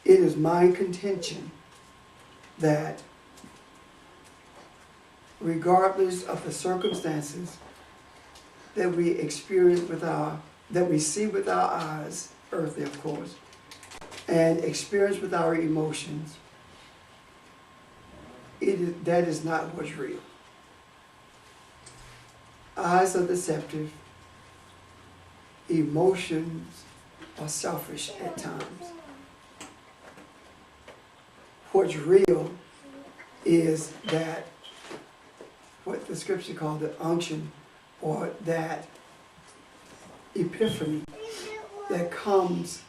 It is my contention that regardless of the circumstances that we experience that we see with our eyes, earthly of course, and experience with our emotions, that is not what's real. Eyes are deceptive. Emotions are selfish at times. What's real is that what the scripture called the unction, or that epiphany that comes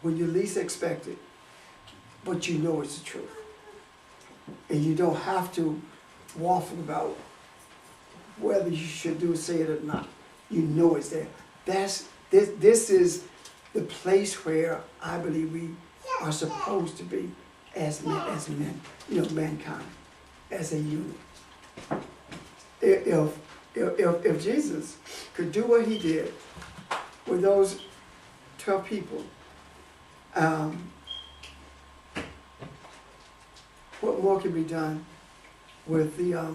when you least expect it, but you know it's the truth. And you don't have to waffle about whether you should say it or not. You know it's there. This is the place where I believe we are supposed to be as men, mankind, as a unit. If Jesus could do what he did with those 12 people, what more can be done with the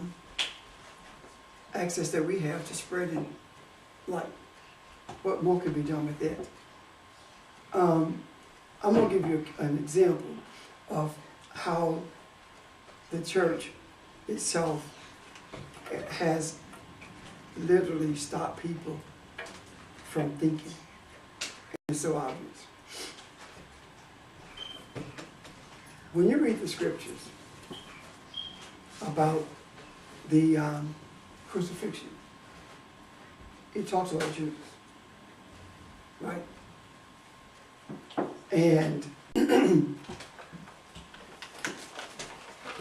access that we have to spreading light? What more can be done with it? I'm going to give you an example of how the church itself has literally stopped people from thinking. It's so obvious. When you read the scriptures about the crucifixion, it talks about Judas, right? And the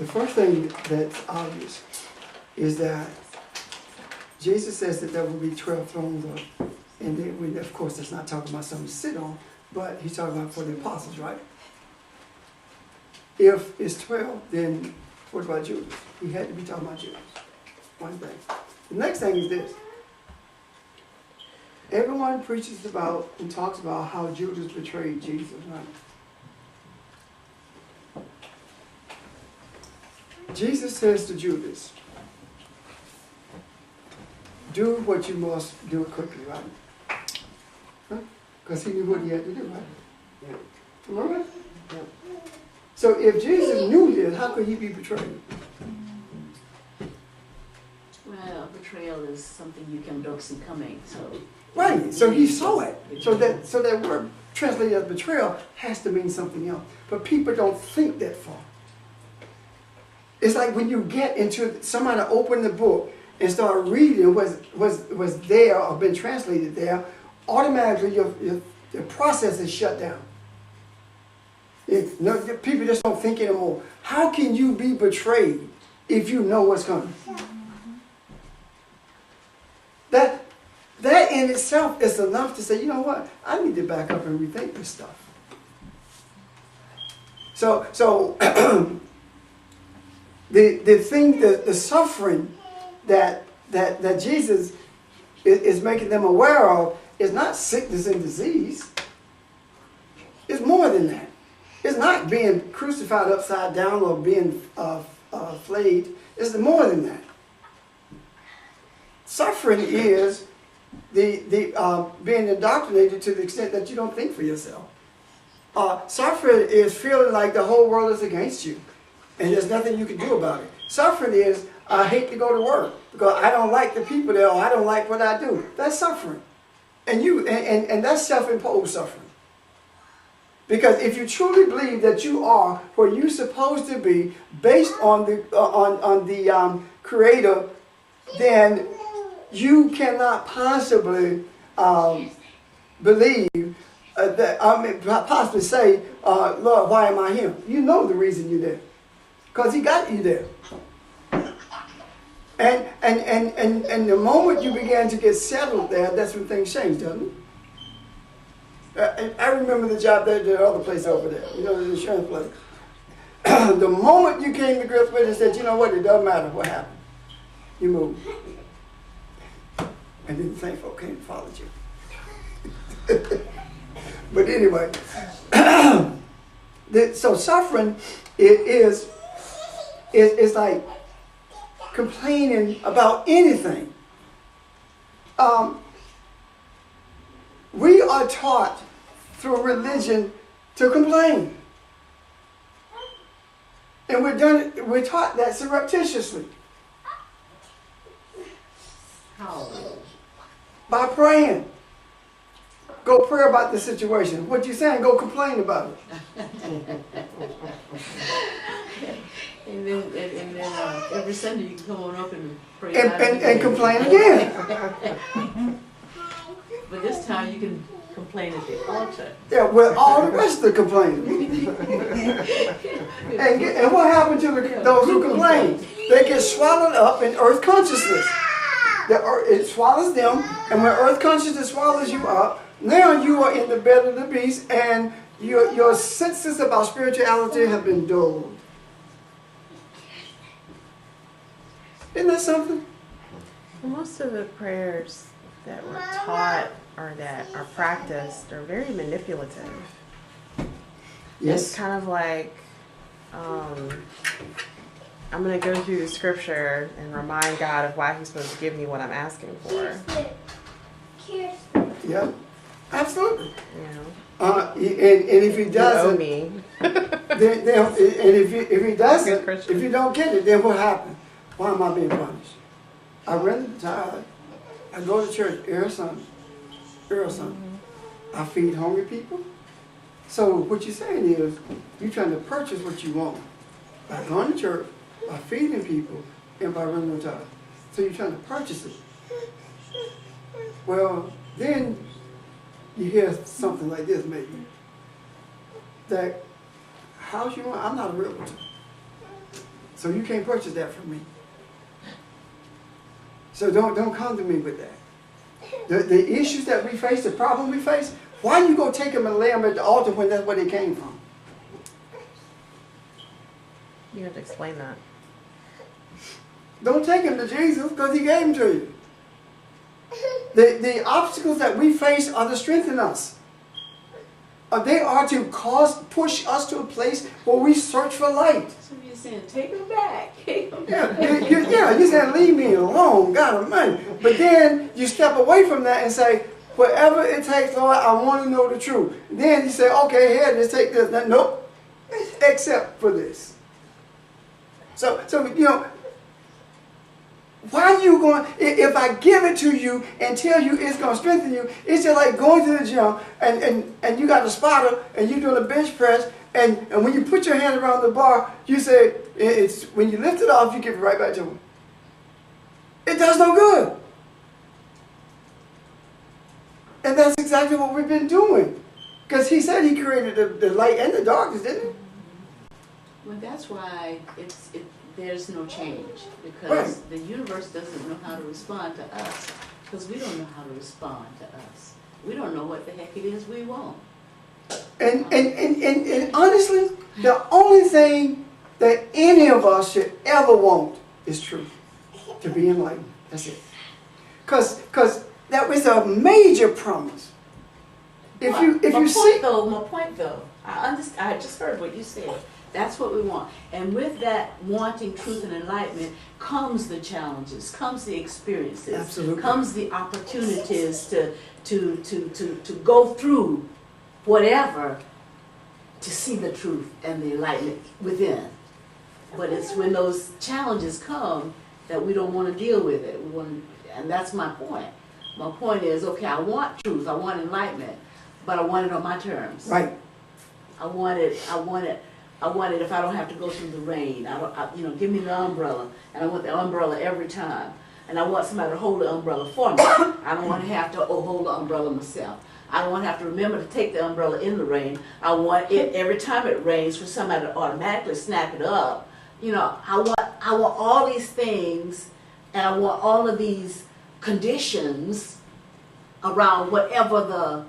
first thing that's obvious is that Jesus says that there will be 12 thrones, and then of course that's not talking about something to sit on, but he's talking about for the apostles, right? If it's 12, then what about Judas? He had to be talking about Judas. One thing. The next thing is this. Everyone preaches about and talks about how Judas betrayed Jesus, right? Jesus says to Judas, do what you must do it quickly, right? Because he knew what he had to do, right? Yeah. Remember? Yeah. So if Jesus knew this, how could he be betrayed? Well, betrayal is something you don't see coming, so. Right, so he saw it. So that word translated as betrayal has to mean something else. But people don't think that far. It's like when you get into somebody open the book and start reading was there or been translated there, automatically your process is shut down. People just don't think anymore. How can you be betrayed if you know what's coming? That in itself is enough to say, you know what? I need to back up and rethink this stuff. So the suffering that Jesus is making them aware of is not sickness and disease. It's more than that. It's not being crucified upside down or being flayed. It's more than that. suffering is being indoctrinated to the extent that you don't think for yourself. Suffering is feeling like the whole world is against you, and there's nothing you can do about it. Suffering is, I hate to go to work because I don't like the people there, or I don't like what I do. That's suffering. And that's self-imposed suffering. Because if you truly believe that you are where you're supposed to be, based on the Creator, then you cannot possibly believe possibly say, Lord, why am I here? You know the reason you're there, because He got you there. And the moment you began to get settled there, that's when things change, doesn't it? I remember the job there, the other place over there, the insurance place. The moment you came to grips with it and said, you know what, it doesn't matter what happened, you moved. And then the same folk came and followed you. But anyway, so suffering is like complaining about anything. We are taught through religion to complain. And we're taught that surreptitiously. How? By praying. Go pray about the situation. What you saying, go complain about it. And then every Sunday you can come on up and pray about it And complain again. But this time you can complain at the altar. Yeah, with all the rest of the complaining. And what happened to those who complain? They get swallowed up in earth consciousness. It swallows them, and when earth consciousness swallows you up, now you are in the bed of the beast, and your senses about spirituality have been dulled. Isn't that something? Well, most of the prayers that were taught or that are practiced are very manipulative. Yes. It's kind of like, I'm going to go through the scripture and remind God of why He's supposed to give me what I'm asking for. Yeah, absolutely. You know? And if He doesn't, You owe me. then if He doesn't, Good Christian. if you don't get it, then what happened? Why am I being punished? I rent the tithe. I go to church every Sunday. I feed hungry people. So what you're saying is, you're trying to purchase what you want by going to church, by feeding people, and by renting the tithe. So you're trying to purchase it. Well, then you hear something like this, maybe. That house you want, I'm not a realtor. So you can't purchase that from me. So don't come to me with that. The issues that we face, the problem we face, why you go take them and lay them at the altar when that's where they came from? You have to explain that. Don't take them to Jesus because He gave them to you. The obstacles that we face are to strengthen us. They are to push us to a place where we search for light. So you're saying, take them back. Take them Yeah, back. you said leave me alone, God Almighty. But then you step away from that and say, whatever it takes, Lord, I want to know the truth. Then you say, okay, here, just take this. Nope, except for this. So why are you going, if I give it to you and tell you it's going to strengthen you, it's just like going to the gym and you got a spotter and you're doing a bench press and when you put your hand around the bar, you say, it's when you lift it off, you give it right back to him. It does no good. And that's exactly what we've been doing. Because He said He created the light and the darkness, didn't He? Well, that's why there's no change, because Right. the universe doesn't know how to respond to us, because we don't know how to respond to us. We don't know what the heck it is we want. And honestly, the only thing that any of us should ever want is truth. To be enlightened. That's it. Because that was a major promise. If you see, My point though, I just heard what you said. That's what we want. And with that wanting truth and enlightenment comes the challenges, comes the experiences, Absolutely. comes the opportunities to go through whatever to see the truth and the enlightenment within. But it's when those challenges come that we don't want to deal with it. And that's my point. My point is, okay, I want truth, I want enlightenment, but I want it on my terms. Right. I want it if I don't have to go through the rain. Give me the umbrella, and I want the umbrella every time. And I want somebody to hold the umbrella for me. I don't want to have to hold the umbrella myself. I don't want to have to remember to take the umbrella in the rain. I want it every time it rains for somebody to automatically snap it up. I want all these things, and I want all of these conditions around whatever the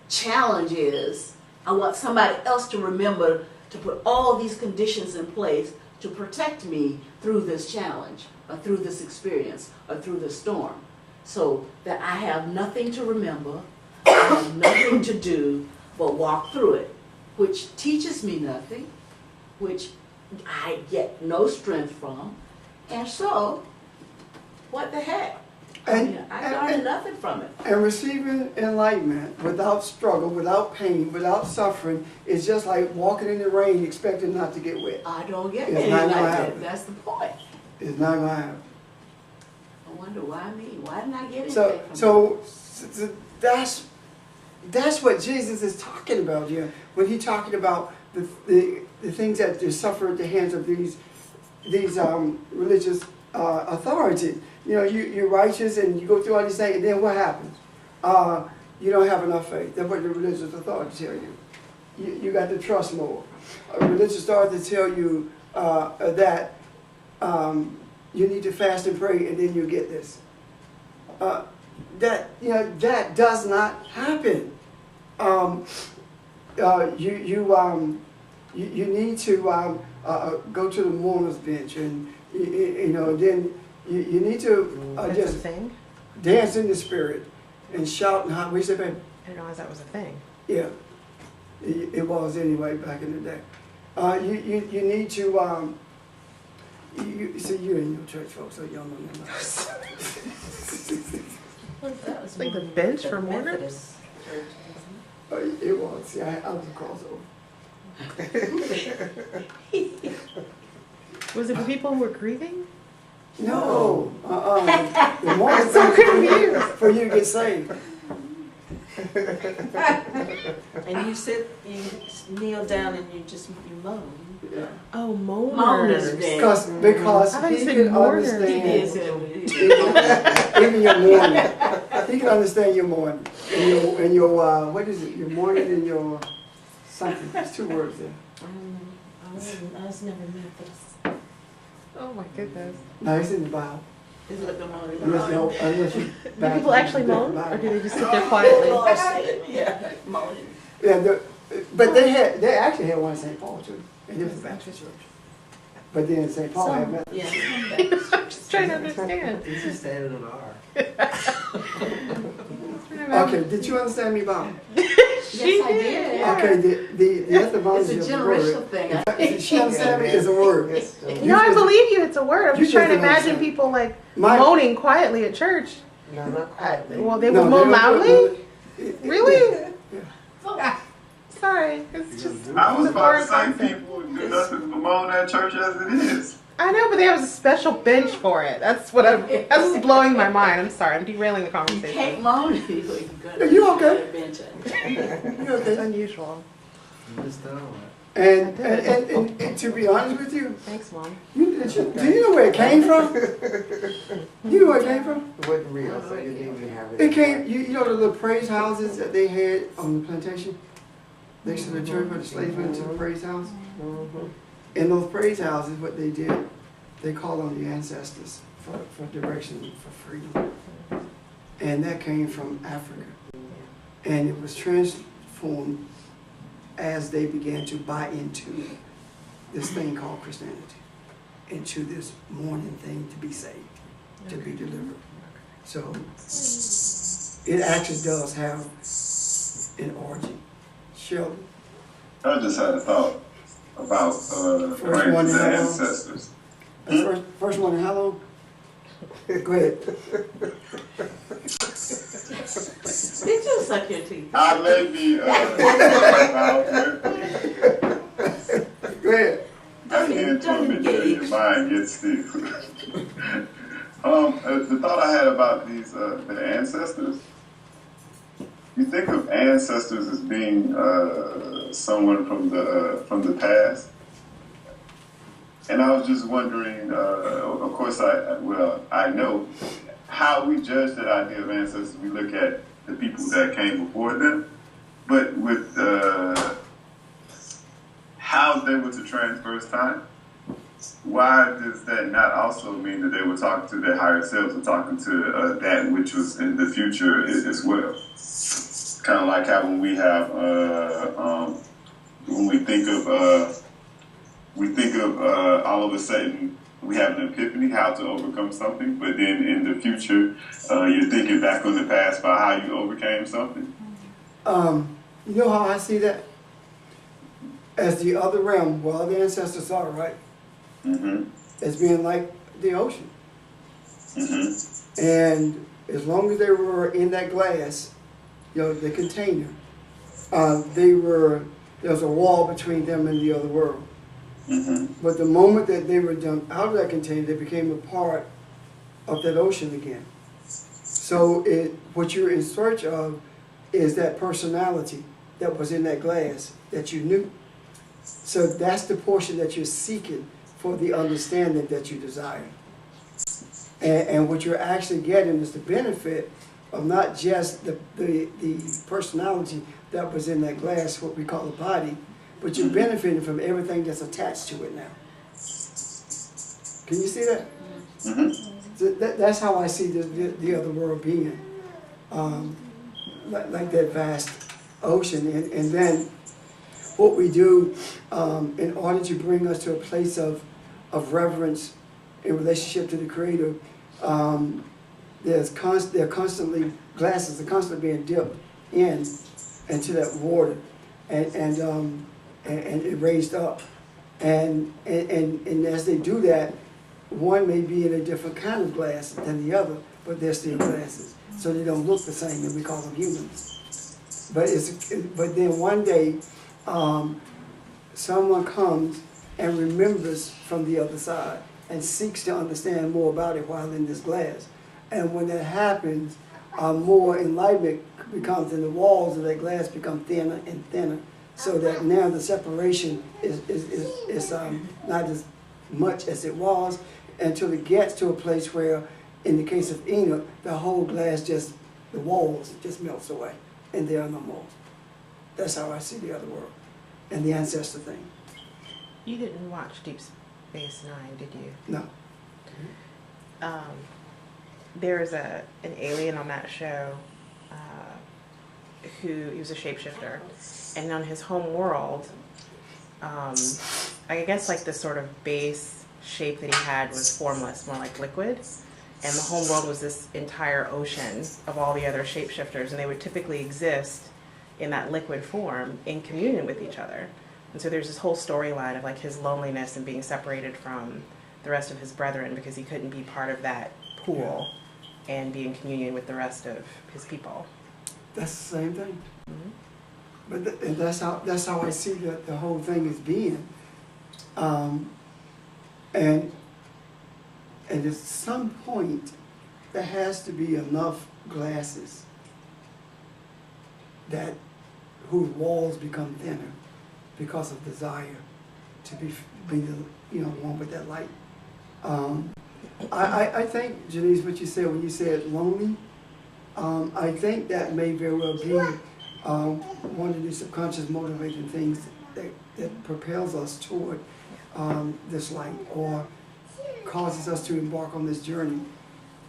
challenge is. I want somebody else to remember to put all these conditions in place to protect me through this challenge, or through this experience, or through this storm, so that I have nothing to remember, I have nothing to do but walk through it, which teaches me nothing, which I get no strength from, and so, what the heck? I learned nothing from it. And receiving enlightenment without struggle, without pain, without suffering is just like walking in the rain expecting not to get wet. I don't get It's anything not like gonna that. happen. That's the point. It's not going to happen. I wonder why me? Why didn't I get anything from it? So that's what Jesus is talking about here when he's talking about the things that they suffer at the hands of these religious authorities. You're righteous and you go through all these things, and then what happens? You don't have enough faith. That's what the religious authorities tell you. You got to trust more. Religious authorities tell you that you need to fast and pray, and then you get this. That does not happen. You need to go to the mourner's bench, and then you need to That's just a thing? dance in the spirit and shout and holler. We said, baby, I didn't realize that was a thing. yeah, it was anyway back in the day. You need to. You see, you're in your church, folks, so y'all know that. That was Like the more bench the for mourners? Methodist church, wasn't It was. See, I was a crossover. Was it for people who were grieving? No, the mourning So confused. for you to get saved. And you kneel down and you moan. Yeah. Oh, Mourners mourners. Day. Because I thought you he said can mourners. it? He did understand say even your mourning. He can understand your mourning and your what is it? Your mourning and your something. There's two words there. I was never Methodist. Oh my goodness. No, it's in the Bible. Is it the moaning? Unless you. Do people actually moan, or do they just sit there quietly? Yeah, moaning. Yeah, but they actually had one in St. Paul too, and it was a Baptist church. But then St. Paul had Methodist. Yeah. I'm just trying to understand. He's just added an R. Okay, did you understand me, Bob? Yes, I did. Okay, the It's etymology a of the generational word. thing. Did she understand me? It's a word. No, I believe you. It's a word. I'm You just trying to just don't imagine understand. people like My- moaning quietly at church. No, not quite. Well, they No, would moan they don't- loudly? it- Really? Sorry. It's just I was it's a about foreign to say concept. people do nothing but moan at church as it is. I know, but they have a special bench for it. That's what's blowing my mind. I'm sorry. I'm derailing the You can't conversation. moan. You okay? It's Okay. unusual. You missed out on And to be honest with you, Thanks, Mom. do you know where it came from? You know where it came from? it. It wasn't real, so you didn't even have it. It came, you know the little praise houses that they had on the plantation? Next to the church where the slaves went to the praise house? Mhm. In those praise houses, what they did, they called on the ancestors for direction, for freedom. And that came from Africa. And it was transformed as they began to buy into this thing called Christianity, into this mourning thing to be saved, to be delivered. So it actually does have an origin. Sheldon. I just had a thought. about praying one to in the how long? ancestors. First one in how long? Go ahead. Did you suck your teeth? I may be Go ahead. I can't tell me that your mind gets stiff. The thought I had about these the ancestors. You think of ancestors as being someone from the past, and I was just wondering. Of course, I know how we judge that idea of ancestors. We look at the people that came before them, but with how they were to transverse time. Why does that not also mean that they were talking to their higher selves and talking to that which was in the future as well? Kind of like how when we have when we think of all of a sudden we have an epiphany how to overcome something, but then in the future you're thinking back on the past about how you overcame something. You know how I see that? As the other realm, where all the ancestors are, right? Mm-hmm. As being like the ocean. Mm-hmm. And as long as they were in that glass, the container, there was a wall between them and the other world. Mm-hmm. But the moment that they were dumped out of that container, they became a part of that ocean again. So what you're in search of is that personality that was in that glass that you knew. So that's the portion that you're seeking for the understanding that you desire. And what you're actually getting is the benefit of not just the personality that was in that glass, what we call a body, but you're benefiting from everything that's attached to it now. Can you see that? Mm-hmm. So that's how I see the other world being, like that vast ocean. And then what we do in order to bring us to a place of reverence in relationship to the Creator, glasses are constantly being dipped into that water, and it raised up, and as they do that, one may be in a different kind of glass than the other, but they're still glasses, so they don't look the same, and we call them humans. But then one day, someone comes and remembers from the other side and seeks to understand more about it while in this glass. And when that happens, more enlightenment becomes, and the walls of that glass become thinner and thinner, so that now the separation is not as much as it was, until it gets to a place where, in the case of Enoch, the whole glass the walls just melts away, and there are no more. That's how I see the other world and the ancestor thing. You didn't watch Deep Space Nine, did you? No. There's an alien on that show who he was a shapeshifter, and on his home world, I guess like the sort of base shape that he had was formless, more like liquid, and the home world was this entire ocean of all the other shapeshifters, and they would typically exist in that liquid form in communion with each other. And so there's this whole storyline of like his loneliness and being separated from the rest of his brethren because he couldn't be part of that pool and be in communion with the rest of his people. That's the same thing. Mm-hmm. But that's how I see the whole thing as being. And at some point, there has to be enough glasses whose walls become thinner because of desire to be one with that light. I think, Janice, what you said when you said lonely, I think that may very well be one of the subconscious motivating things that propels us toward this light, or causes us to embark on this journey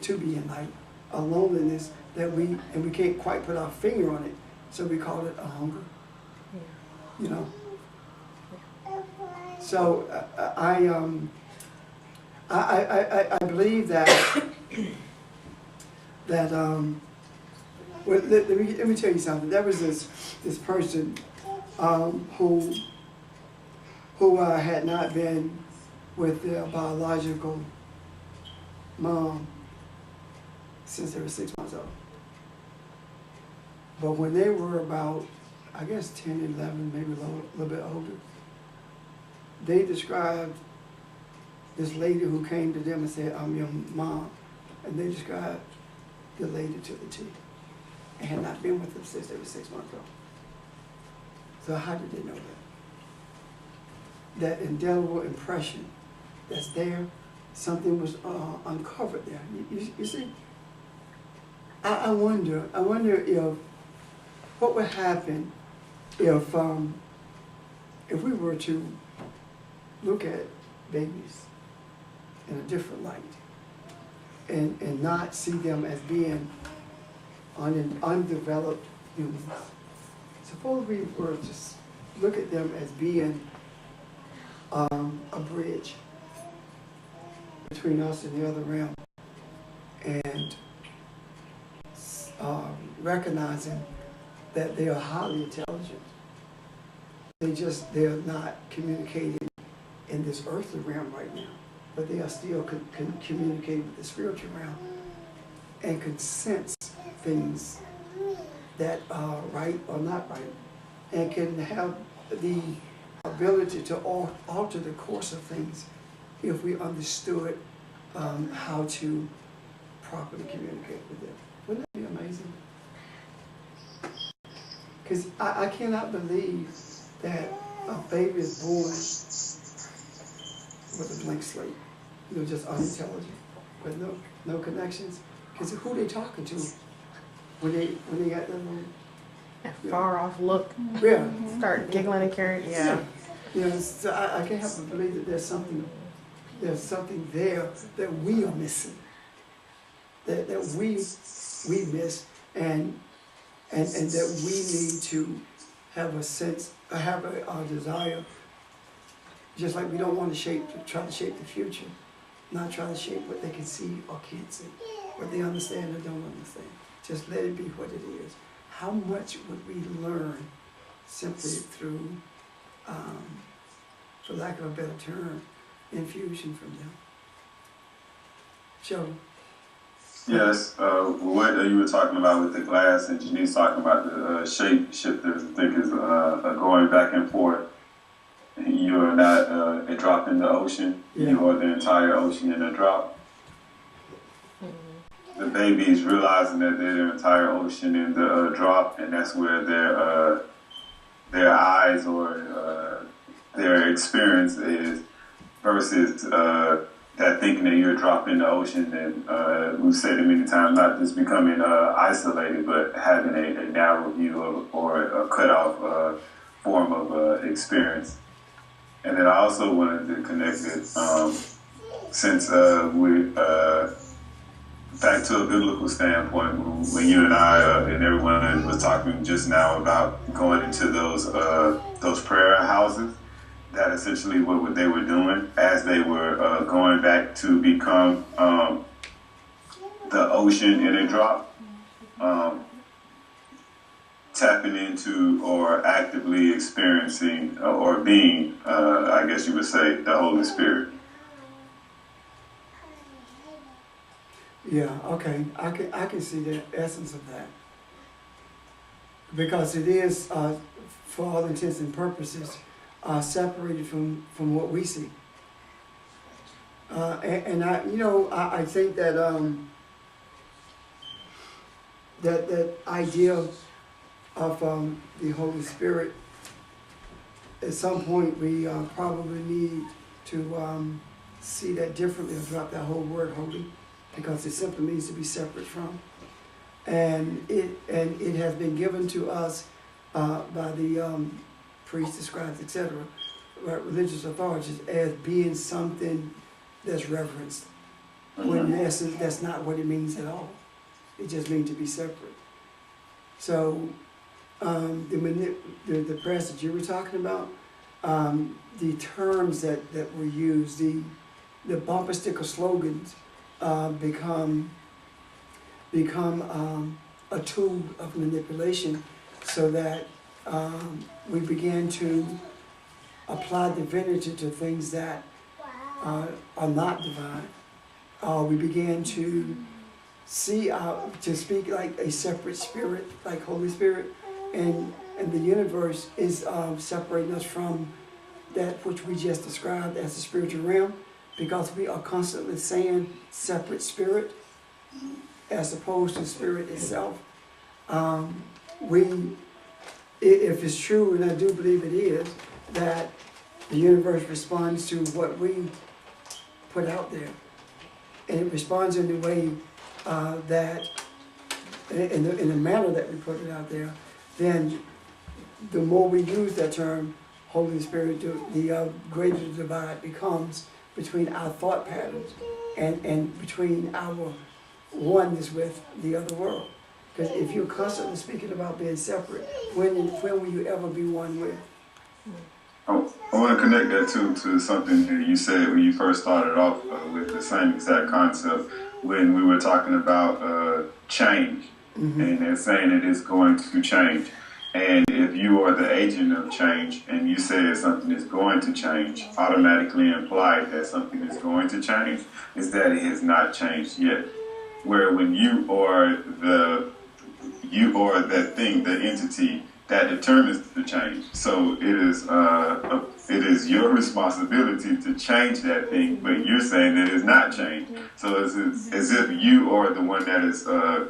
to be in light. A loneliness that we can't quite put our finger on it, so we call it a hunger. So I believe that well, let me tell you something. There was this person who who had not been with their biological mom since they were 6 months old. But when they were about, I guess 10, 11, maybe a little bit older, they described this lady who came to them and said, "I'm your mom." And they described the lady to the T. And had not been with them since they were 6 months old. So how did they know that? That indelible impression that's there, something was uncovered there. You see? I wonder if, what would happen if we were to look at babies in a different light and not see them as being undeveloped humans. Suppose we were to look at them as being a bridge between us and the other realm, and recognizing that they are highly intelligent. They're not communicating in this earthly realm right now, but they are still communicating with the spiritual realm and can sense things that are right or not right, and can have the ability to alter the course of things if we understood how to properly communicate with them. Wouldn't that be amazing? Because I cannot believe that a baby is born with a blank slate, just unintelligent, with no connections. Because who they talking to when they got that little Far off look, yeah. start giggling and carrying. Yeah. So I can't help but believe that there's something there that we are missing, that we miss, and that we need to have a sense, have a desire, just like we don't want to try to shape the future, not try to shape what they can see or can't see, what they understand or don't understand. Just let it be what it is. How much would we learn simply through, for lack of a better term, infusion from them? Joe? Yes, what you were talking about with the glass, and Janice talking about the shape shifters, I think is going back and forth. You are not a drop in the ocean. Yeah. You are the entire ocean in a drop. The babies realizing that they're the entire ocean in the drop, and that's where their eyes or their experience is, versus that thinking that you're a drop in the ocean, and we've said it many times, not just becoming isolated, but having a narrow view of, or a cutoff form of experience. And then I also wanted to connect it, since we're back to a biblical standpoint, when you and I and everyone was talking just now about going into those prayer houses, that essentially what they were doing as they were going back to become the ocean in a drop, tapping into or actively experiencing or being, I guess you would say, the Holy Spirit. Yeah, okay, I can see the essence of that. Because it is, for all intents and purposes, separated from what we see. And I think that that idea of the Holy Spirit, at some point we probably need to see that differently, or drop that whole word holy, because it simply means to be separate from. And it has been given to us by the priests, the scribes, etc., religious authorities, as being something that's reverenced. When in essence, that's not what it means at all. It just means to be separate. So the prayers that you were talking about, the terms that were used, the bumper sticker slogans, become a tool of manipulation, so that we begin to apply divinity to things that are not divine. We began to see, to speak like a separate spirit, like Holy Spirit, and the universe is separating us from that which we just described as the spiritual realm, because we are constantly saying separate spirit as opposed to spirit itself. If it's true, and I do believe it is, that the universe responds to what we put out there, and it responds in the way that, in the manner that we put it out there, then the more we use that term, Holy Spirit, the greater the divide becomes between our thought patterns and between our oneness with the other world. Because if you're constantly speaking about being separate, when will you ever be one with? I want to connect that to something that you said when you first started off with the same exact concept when we were talking about change, and saying it is going to change. And if you are the agent of change and you say that something is going to change, automatically implied that something is going to change is that it has not changed yet. Where when you are that thing, the entity that determines the change. So it is your responsibility to change that thing, but you're saying that it's not changed. So it's as if you are the one that is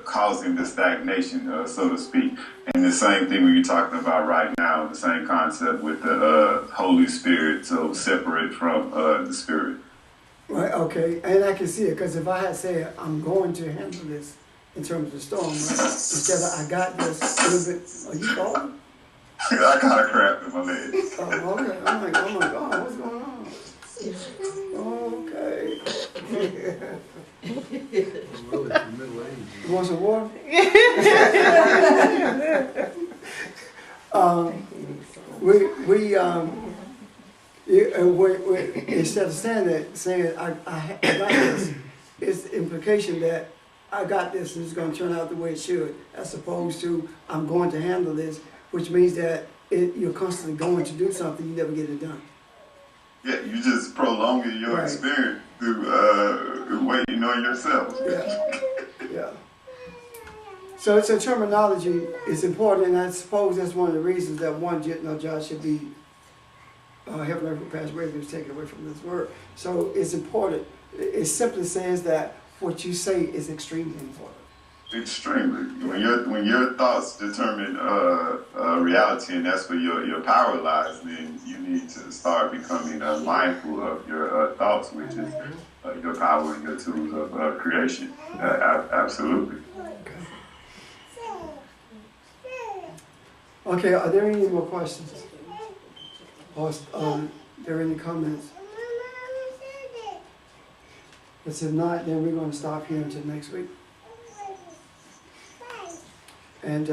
causing the stagnation, so to speak. And the same thing we're talking about right now, the same concept with the Holy Spirit, so separate from the Spirit. Right, okay, and I can see it, because if I had said, I'm going to handle this in terms of the storm, right? Instead of, I got this, a little bit, are you falling? I got a crap in my leg. Oh, okay, I'm like, oh my God, what's going on? Okay. You want some water? Instead of saying I got this, it's the implication that I got this and it's going to turn out the way it should, as opposed to I'm going to handle this, which means that you're constantly going to do something, you never get it done. Yeah, you just prolonging your experience through waiting on yourself. Yeah. So terminology is important, and I suppose that's one of the reasons that one job should be heaven earth will pass away, but it's taken away from this word. So it's important. It simply says that what you say is extremely important. Extremely. When your thoughts determine reality, and that's where your power lies, then you need to start becoming mindful of your thoughts, which is your power and your tools of creation. Absolutely. Okay, are there any more questions? Or are there any comments? Because if not, then we're going to stop here until next week. And